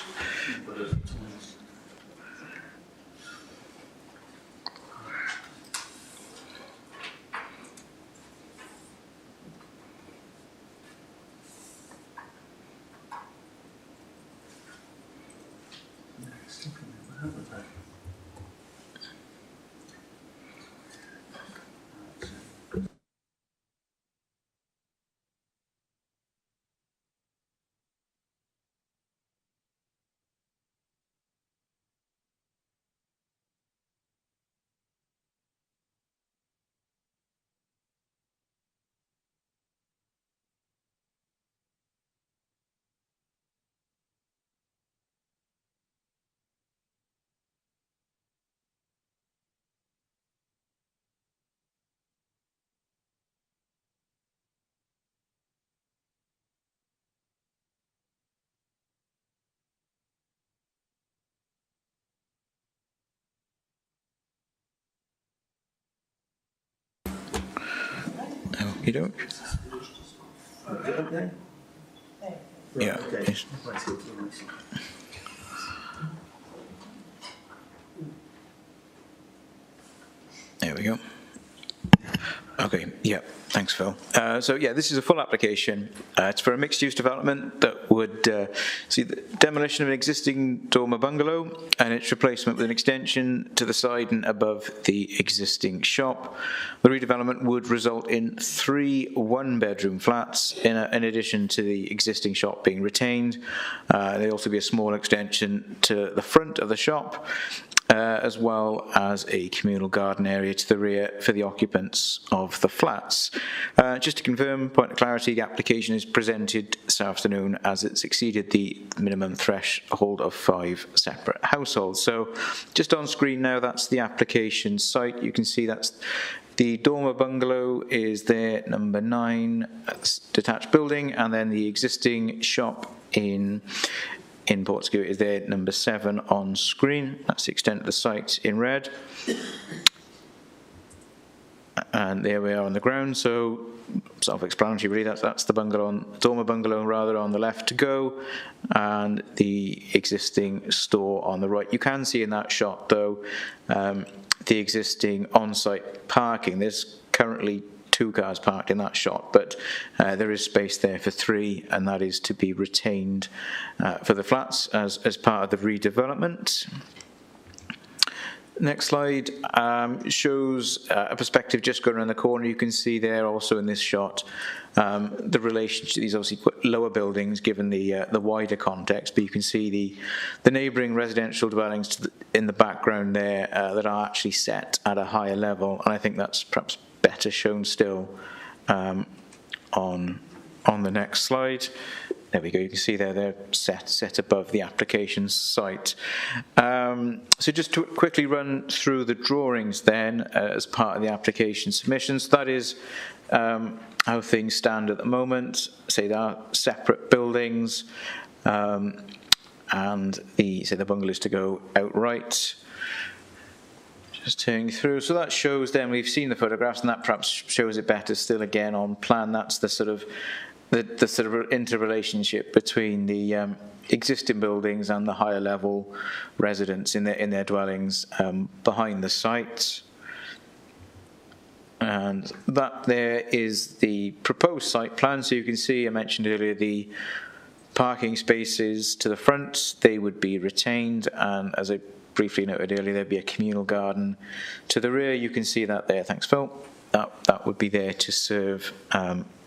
You don't? Yeah. Yes. There we go. Okay, yeah, thanks, Phil. So, yeah, this is a full application. It's for a mixed-use development that would see the demolition of an existing dormer bungalow and its replacement with an extension to the side and above the existing shop. The redevelopment would result in 3 one-bedroom flats in addition to the existing shop being retained. There'll also be a small extension to the front of the shop, as well as a communal garden area to the rear for the occupants of the flats. Just to confirm, point of clarity, the application is presented this afternoon as it's exceeded the minimum threshold of 5 separate households. So just on screen now, that's the application site. You can see that's the dormer bungalow is there, number 9, detached building, and then the existing shop in Portskewett is there, number 7 on screen. That's the extent of the site in red. And there we are on the ground, so self-explanatory really. That's the dormer bungalow rather on the left to go, and the existing store on the right. You can see in that shot though the existing on-site parking. There's currently 2 cars parked in that shot, but there is space there for 3, and that is to be retained for the flats as part of the redevelopment. Next slide shows a perspective just going around the corner. You can see there also in this shot the relation to these obviously quite lower buildings given the wider context, but you can see the neighbouring residential dwellings in the background there that are actually set at a higher level, and I think that's perhaps better shown still on the next slide. There we go, you can see there they're set above the application site. So just to quickly run through the drawings then as part of the application submissions. That is how things stand at the moment. Say there are separate buildings and the bungalows to go outright. Just turning through, so that shows then, we've seen the photographs and that perhaps shows it better still again on plan. That's the sort of interrelationship between the existing buildings and the higher level residents in their dwellings behind the site. And that there is the proposed site plan. So you can see, I mentioned earlier, the parking spaces to the front, they would be retained, and as I briefly noted earlier, there'd be a communal garden to the rear. You can see that there, thanks Phil. That would be there to serve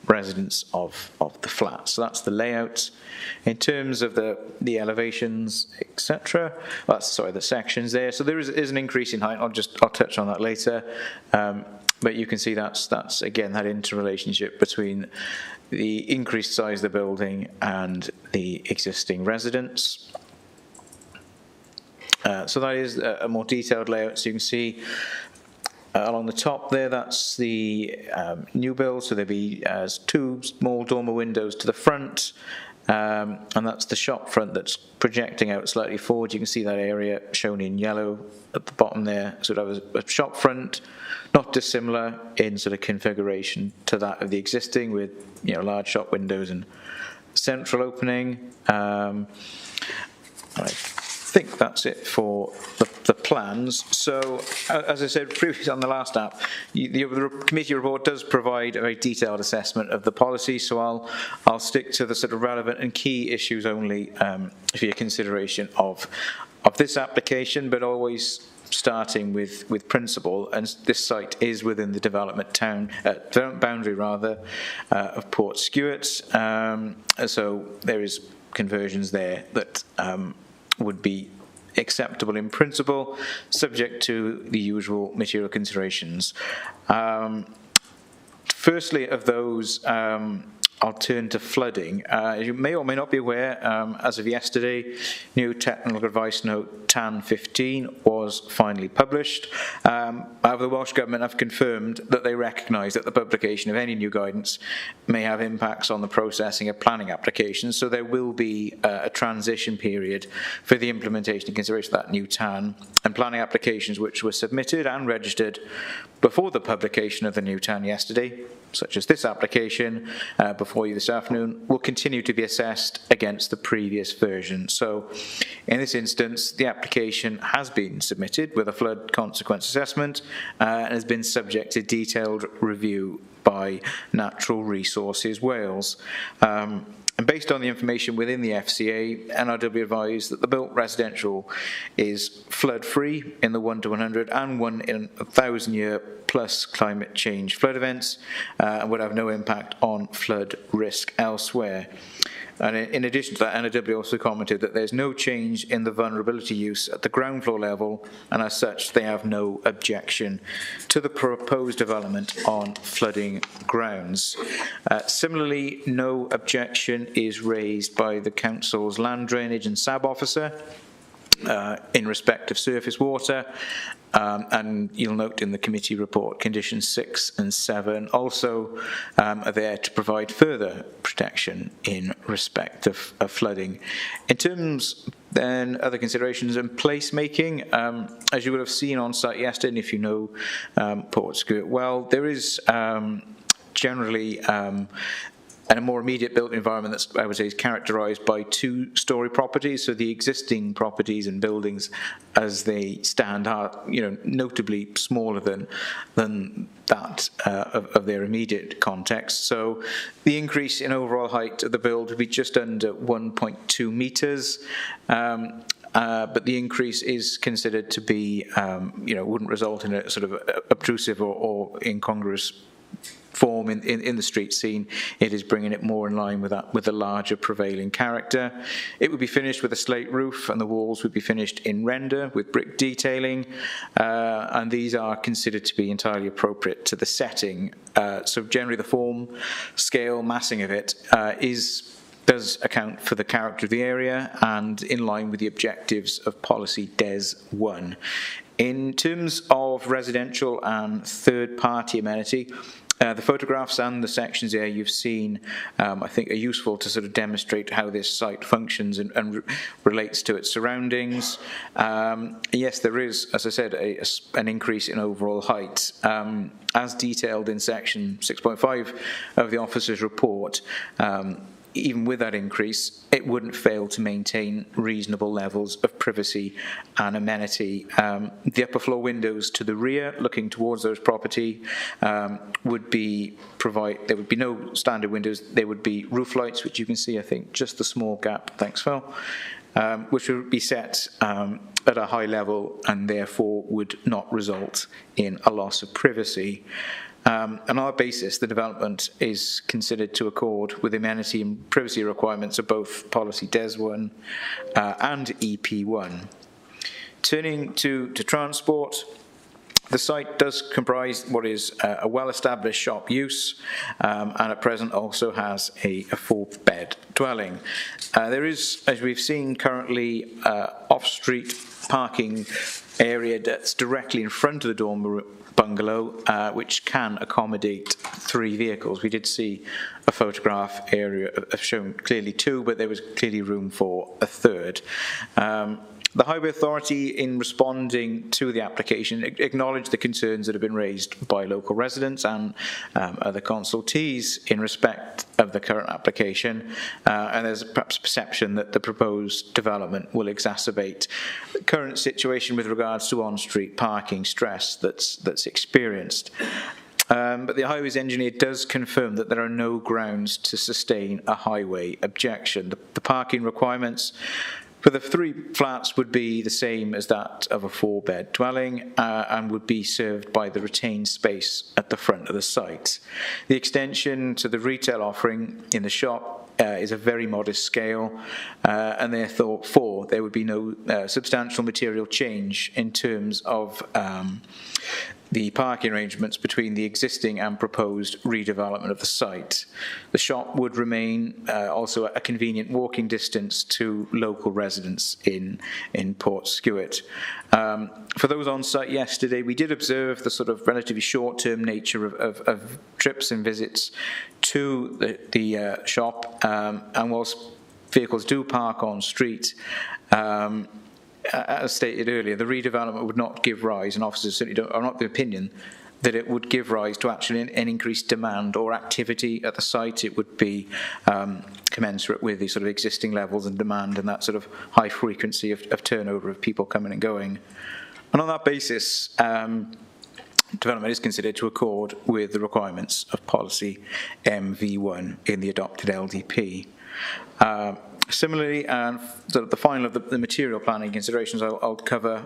residents of the flat. So that's the layout. In terms of the elevations, etc. Well, the sections there. So there is an increase in height. I'll touch on that later. But you can see that's again that interrelationship between the increased size of the building and the existing residence. So that is a more detailed layout. So you can see along the top there, that's the new build. So there'll be 2 small dormer windows to the front, and that's the shop front that's projecting out slightly forward. You can see that area shown in yellow at the bottom there. So that was a shop front, not dissimilar in sort of configuration to that of the existing, with large shop windows and central opening. I think that's it for the plans. So, as I said previously on the last app, the committee report does provide a very detailed assessment of the policy, so I'll stick to the sort of relevant and key issues only for your consideration of this application, but always starting with principle. And this site is within the development boundary of Port Stewart, so there is conversions there that would be acceptable in principle, subject to the usual material considerations. Firstly, of those, I'll turn to flooding. As you may or may not be aware, as of yesterday, new technical advice note TAN 15 was finally published. However, the Welsh Government have confirmed that they recognise that the publication of any new guidance may have impacts on the processing of planning applications, so there will be a transition period for the implementation and consideration of that new TAN, and planning applications which were submitted and registered before the publication of the new TAN yesterday, such as this application before you this afternoon, will continue to be assessed against the previous version. So in this instance, the application has been submitted with a flood consequence assessment and has been subject to detailed review by Natural Resources Wales. And based on the information within the FCA, NRW advised that the built residential is flood-free in the 1 to 100 and 1 in 1,000 year plus climate change flood events, and would have no impact on flood risk elsewhere. And in addition to that, NRW also commented that there's no change in the vulnerability use at the ground floor level, and as such, they have no objection to the proposed development on flooding grounds. Similarly, no objection is raised by the Council's Land Drainage and SAB officer in respect of surface water, and you'll note in the committee report conditions 6 and 7 also are there to provide further protection in respect of flooding. In terms then other considerations and placemaking, as you would have seen on site yesterday, and if you know Port Stewart well, there is generally and a more immediate built environment that's, I would say, is characterised by 2-storey properties. So the existing properties and buildings as they stand are, notably smaller than that of their immediate context. So the increase in overall height of the build would be just under 1.2 metres. But the increase is considered to be, wouldn't result in a sort of obtrusive or incongruous form in the street scene. It is bringing it more in line with that, with the larger prevailing character. It would be finished with a slate roof, and the walls would be finished in render with brick detailing, and these are considered to be entirely appropriate to the setting. So generally the form, scale, massing of it does account for the character of the area and in line with the objectives of policy DES 1. In terms of residential and third-party amenity, the photographs and the sections there you've seen, I think, are useful to sort of demonstrate how this site functions and relates to its surroundings. Yes, there is, as I said, an increase in overall height. As detailed in section 6.5 of the officer's report, even with that increase, it wouldn't fail to maintain reasonable levels of privacy and amenity. The upper floor windows to the rear, looking towards those property, there would be no standard windows. There would be roof lights, which you can see, I think, just the small gap. Thanks, Phil. Which would be set at a high level and therefore would not result in a loss of privacy. On our basis, the development is considered to accord with amenity and privacy requirements of both Policy DES 1 and EP 1. Turning to transport, The site does comprise what is a well-established shop use, and at present also has a 4-bed dwelling. There is, as we've seen currently, off-street parking area that's directly in front of the dormer bungalow, which can accommodate 3 vehicles. We did see a photograph area showing clearly 2, but there was clearly room for a 3rd. The Highway Authority, in responding to the application, acknowledged the concerns that have been raised by local residents and other consultees in respect of the current application, and there's perhaps a perception that the proposed development will exacerbate the current situation with regards to on-street parking stress that's experienced. But the highways engineer does confirm that there are no grounds to sustain a highway objection. The parking requirements for the 3 flats would be the same as that of a 4-bed dwelling, and would be served by the retained space at the front of the site. The extension to the retail offering in the shop is a very modest scale, and therefore there would be no substantial material change in terms of the parking arrangements between the existing and proposed redevelopment of the site. The shop would remain also a convenient walking distance to local residents in Portskewett. For those on site yesterday, we did observe the sort of relatively short-term nature of trips and visits to the shop, and whilst vehicles do park on street, as stated earlier, the redevelopment would not give rise, and officers certainly are not of the opinion that it would give rise to actually an increased demand or activity at the site. It would be commensurate with the sort of existing levels of demand and that sort of high frequency of turnover of people coming and going. And on that basis, development is considered to accord with the requirements of policy MV1 in the adopted LDP. Similarly, sort of the final of the material planning considerations I'll cover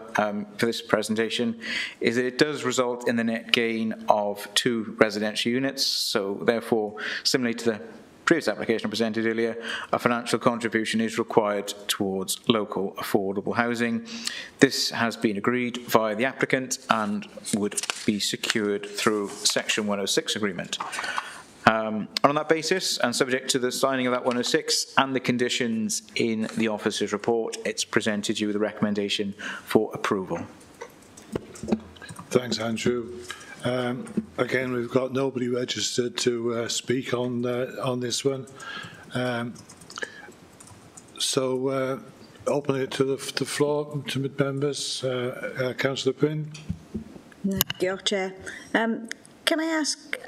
for this presentation is that it does result in the net gain of 2 residential units. So therefore, similarly to the previous application I presented earlier, a financial contribution is required towards local affordable housing. This has been agreed via the applicant and would be secured through Section 106 agreement. And on that basis, and subject to the signing of that 106 and the conditions in the officer's report, it's presented you with a recommendation for approval. Thanks, Andrew. Again, we've got nobody registered to speak on this one. So open it to the floor to members. Councillor Bryn. Thank you, Chair. Can I ask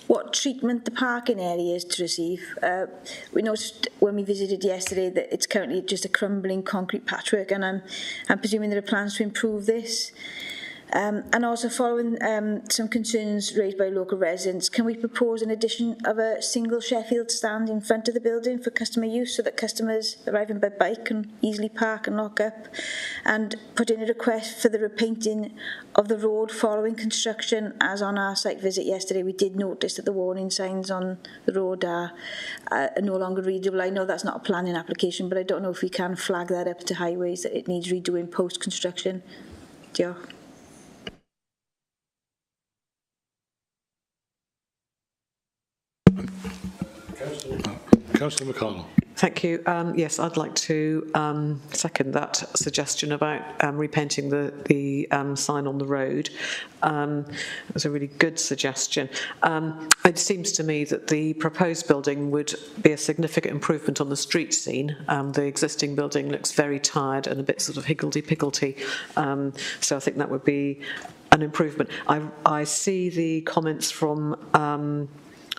what treatment the parking area is to receive? We noticed when we visited yesterday that it's currently just a crumbling concrete patchwork, and I'm presuming there are plans to improve this. And also following some concerns raised by local residents, can we propose an addition of a single Sheffield stand in front of the building for customer use so that customers arriving by bike can easily park and lock up, and put in a request for the repainting of the road following construction? As on our site visit yesterday, we did notice that the warning signs on the road are no longer readable. I know that's not a planning application, but I don't know if we can flag that up to highways that it needs redoing post-construction. Diolch. Councillor McConnell. Thank you. Yes, I'd like to second that suggestion about repainting the sign on the road. It was a really good suggestion. It seems to me that the proposed building would be a significant improvement on the street scene. The existing building looks very tired and a bit sort of higgledy-piggledy, so I think that would be an improvement. I see the comments from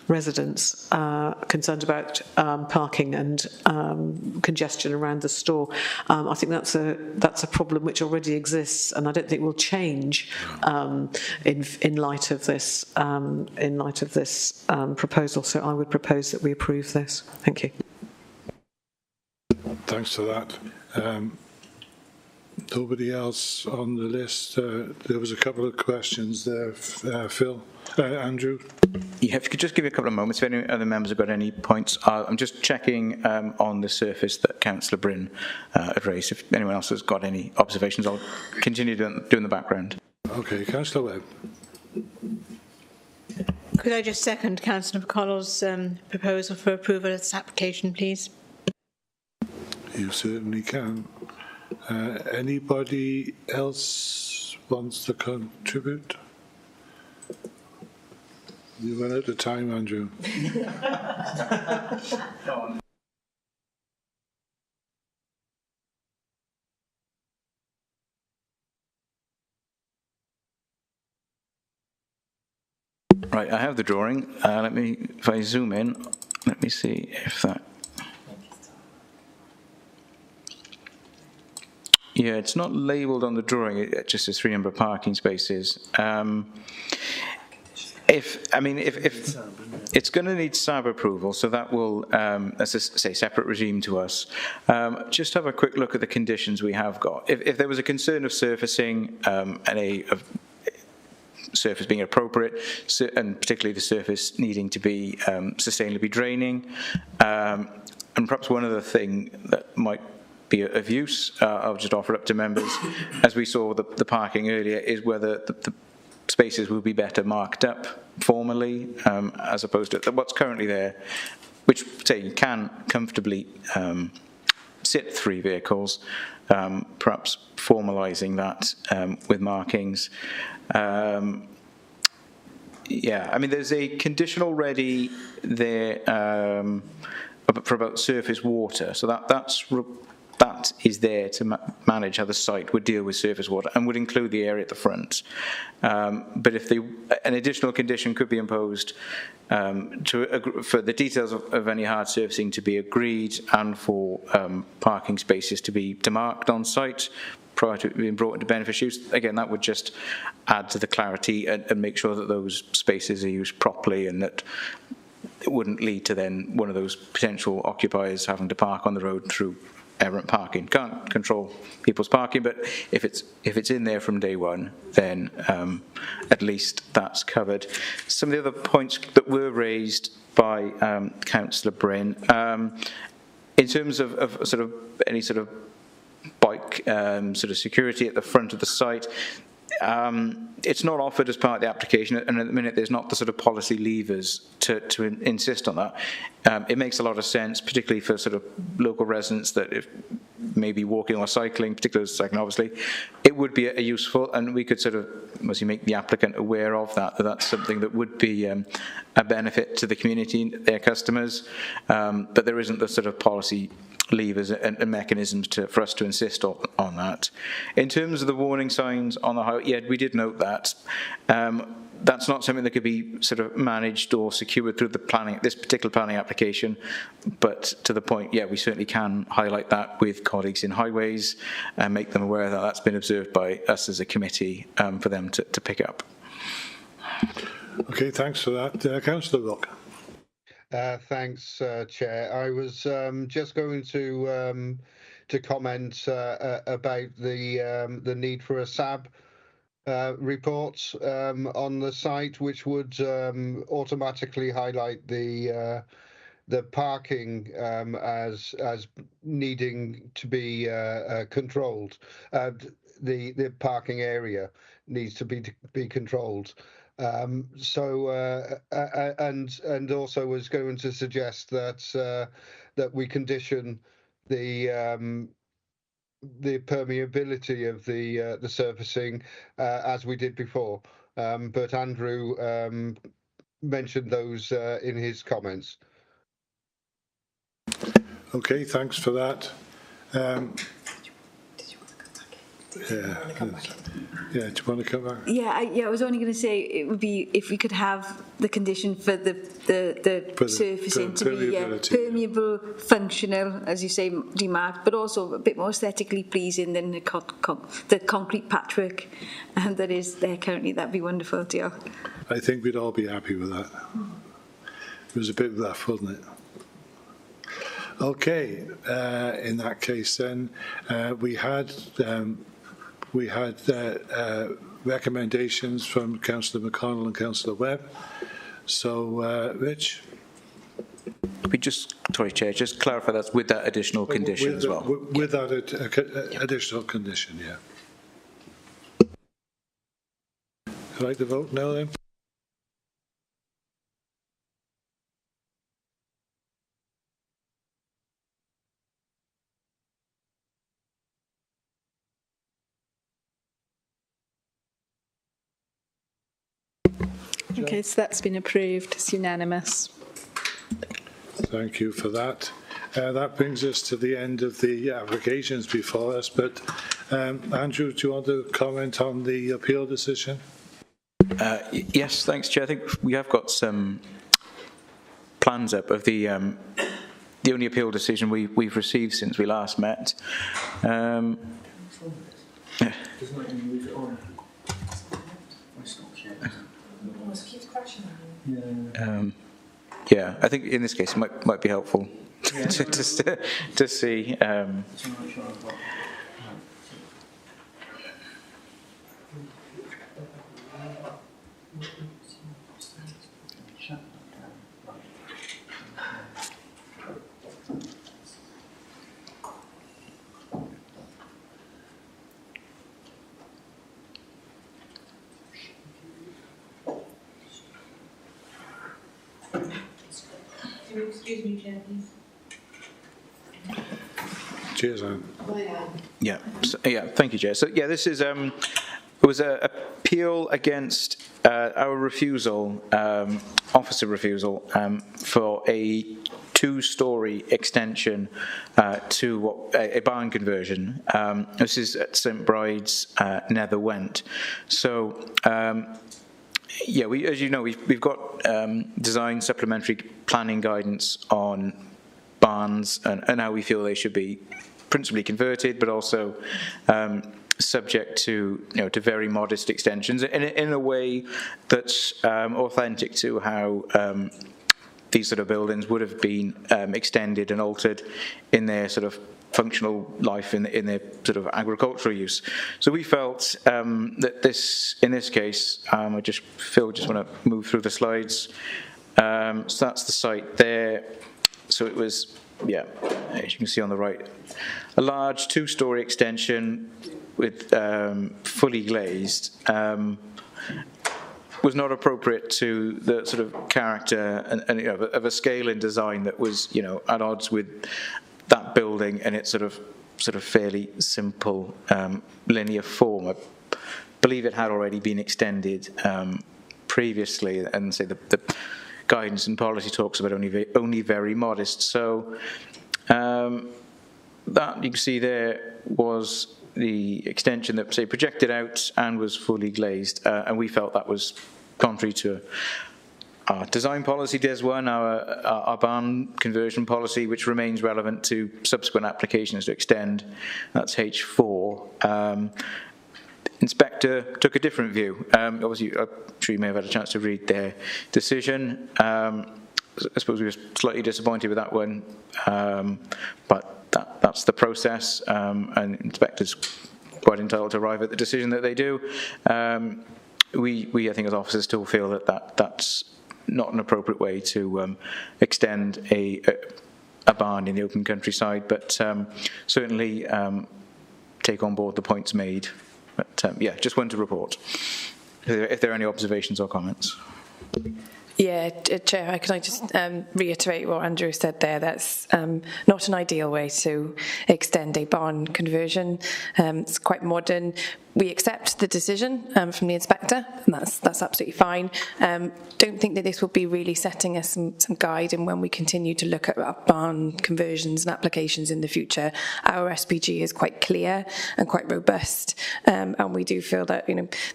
residents concerned about parking and congestion around the store. I think that's a problem which already exists, and I don't think will change in light of this proposal. So I would propose that we approve this. Thank you. Thanks for that. Nobody else on the list. There was a couple of questions there, Phil. Andrew? Yeah, if you could just give me a couple of moments, if any other members have got any points. I'm just checking on the surface that Councillor Bryn had raised. If anyone else has got any observations, I'll continue doing the background. Okay, Councillor Webb. Could I just second Councillor McConnell's proposal for approval of this application, please? You certainly can. Anybody else wants to contribute? You run out of time, Andrew. Right, I have the drawing. If I zoom in, let me see if that. Yeah, it's not labelled on the drawing. It just says 3 number of parking spaces. If it's going to need SAB approval, so that will, as I say, separate regime to us. Just have a quick look at the conditions we have got. If there was a concern of surfacing and of surface being appropriate, and particularly the surface needing to be sustainably draining, and perhaps one other thing that might be of use, I'll just offer up to members, as we saw the parking earlier, is whether the spaces will be better marked up formally as opposed to what's currently there, which say you can comfortably sit 3 vehicles, perhaps formalising that with markings. Yeah, I mean, there's a condition already there for about surface water, so that is there to manage how the site would deal with surface water and would include the area at the front. But if an additional condition could be imposed for the details of any hard surfacing to be agreed and for parking spaces to be demarked on site prior to being brought into beneficial use, again, that would just add to the clarity and make sure that those spaces are used properly and that it wouldn't lead to then one of those potential occupiers having to park on the road through errant parking. Can't control people's parking, but if it's in there from day one, then at least that's covered. Some of the other points that were raised by Councillor Bryn, in terms of sort of any sort of bike sort of security at the front of the site, it's not offered as part of the application, and at the minute there's not the sort of policy levers to insist on that. It makes a lot of sense, particularly for sort of local residents that if maybe walking or cycling, particularly cycling obviously, it would be a useful, and we could sort of mostly make the applicant aware of that's something that would be a benefit to the community, their customers, but there isn't the sort of policy levers and mechanisms for us to insist on that. In terms of the warning signs on the highway, yeah, we did note that. That's not something that could be sort of managed or secured through this particular planning application, but to the point, yeah, we certainly can highlight that with colleagues in highways and make them aware that that's been observed by us as a committee for them to pick up. Okay, thanks for that. Councillor Rock. Thanks, Chair. I was just going to comment about the need for a SAB report on the site, which would automatically highlight the parking as needing to be controlled. The parking area needs to be controlled. And also was going to suggest that that we condition the permeability of the surfacing as we did before. But Andrew mentioned those in his comments. Okay, thanks for that. Yeah, do you want to come back? Yeah, I was only going to say it would be if we could have the condition for the surfacing to be permeable, functional, as you say, demarked, but also a bit more aesthetically pleasing than the concrete patchwork that is there currently. That'd be wonderful, dear. I think we'd all be happy with that. It was a bit rough, wasn't it? Okay, in that case then, we had recommendations from Councillor McConnell and Councillor Webb. So, Rich? Sorry, Chair, just clarify that's with that additional condition as well. With that additional condition, yeah. I'd like to vote now then. Okay, so that's been approved. It's unanimous. Thank you for that. That brings us to the end of the applications before us, but Andrew, do you want to comment on the appeal decision? Yes, thanks, Chair. I think we have got some plans up of the only appeal decision we've received since we last met. Yeah, I think in this case it might be helpful to see. Excuse me, Chair, please. Cheers, Anne. Yeah, thank you, Chair. So yeah, this is it was an appeal against our refusal, officer refusal, for a two-storey extension to a barn conversion. This is at St Bride's, Nether Went. So. Yeah, as you know, we've got design supplementary planning guidance on barns and how we feel they should be principally converted, but also subject to to very modest extensions in a way that's authentic to how these sort of buildings would have been extended and altered in their sort of functional life in their sort of agricultural use. So we felt that in this case, I just want to move through the slides. So that's the site there. So it was, yeah, as you can see on the right, a large two-storey extension with fully glazed. Was not appropriate to the sort of character and of a scale and design that was at odds with that building and its sort of fairly simple linear form. I believe it had already been extended previously, and say the guidance and policy talks about only very modest. So that you can see there was the extension that say projected out and was fully glazed, and we felt that was contrary to our design policy, DES 1, our barn conversion policy, which remains relevant to subsequent applications to extend. That's H4. Inspector took a different view. Obviously, I'm sure you may have had a chance to read their decision. I suppose we were slightly disappointed with that one, but that's the process, and inspectors quite entitled to arrive at the decision that they do. We I think, as officers, still feel that's not an appropriate way to extend a barn in the open countryside, but certainly take on board the points made. But yeah, just wanted to report if there are any observations or comments. Yeah, Chair, can I just reiterate what Andrew said there? That's not an ideal way to extend a barn conversion. It's quite modern. We accept the decision from the inspector, and that's absolutely fine. Don't think that this will be really setting us some guide in when we continue to look at barn conversions and applications in the future. Our SPG is quite clear and quite robust, and we do feel that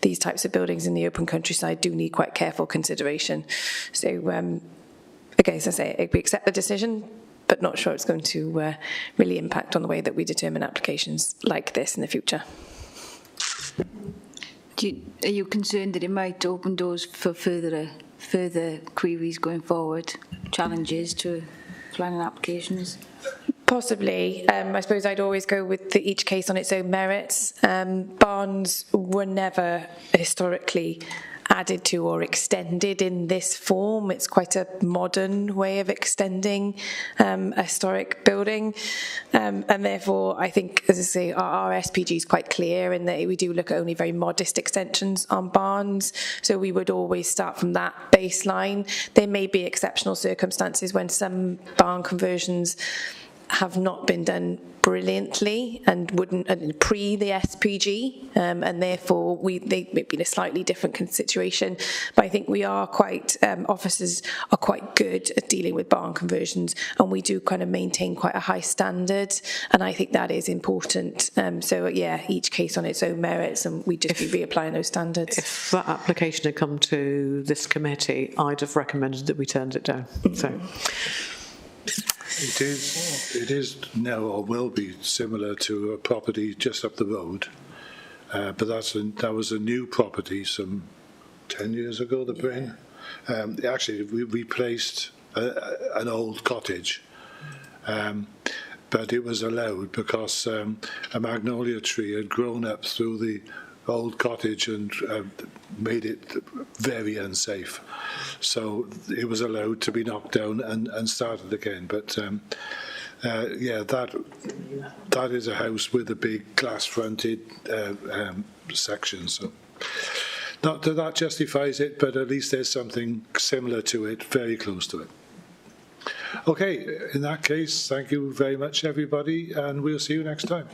these types of buildings in the open countryside do need quite careful consideration. So, again, as I say, we accept the decision, but not sure it's going to really impact on the way that we determine applications like this in the future. Are you concerned that it might open doors for further queries going forward, challenges to planning applications? Possibly. I suppose I'd always go with each case on its own merits. Barns were never historically added to or extended in this form. It's quite a modern way of extending a historic building, and therefore I think, as I say, our SPG is quite clear in that we do look at only very modest extensions on barns, so we would always start from that baseline. There may be exceptional circumstances when some barn conversions have not been done brilliantly and wouldn't pre the SPG, and therefore they may be in a slightly different situation. But I think we are quite, officers are quite good at dealing with barn conversions, and we do kind of maintain quite a high standard, and I think that is important. So yeah, each case on its own merits, and we just be reapplying those standards. If that application had come to this committee, I'd have recommended that we turned it down. So. It is now or will be similar to a property just up the road, but that was a new property some 10 years ago, the Bryn. Actually, we replaced an old cottage, but it was allowed because a magnolia tree had grown up through the old cottage and made it very unsafe. So it was allowed to be knocked down and started again. But yeah, that is a house with a big glass-fronted section. So not that that justifies it, but at least there's something similar to it, very close to it. Okay, in that case, thank you very much, everybody, and we'll see you next time.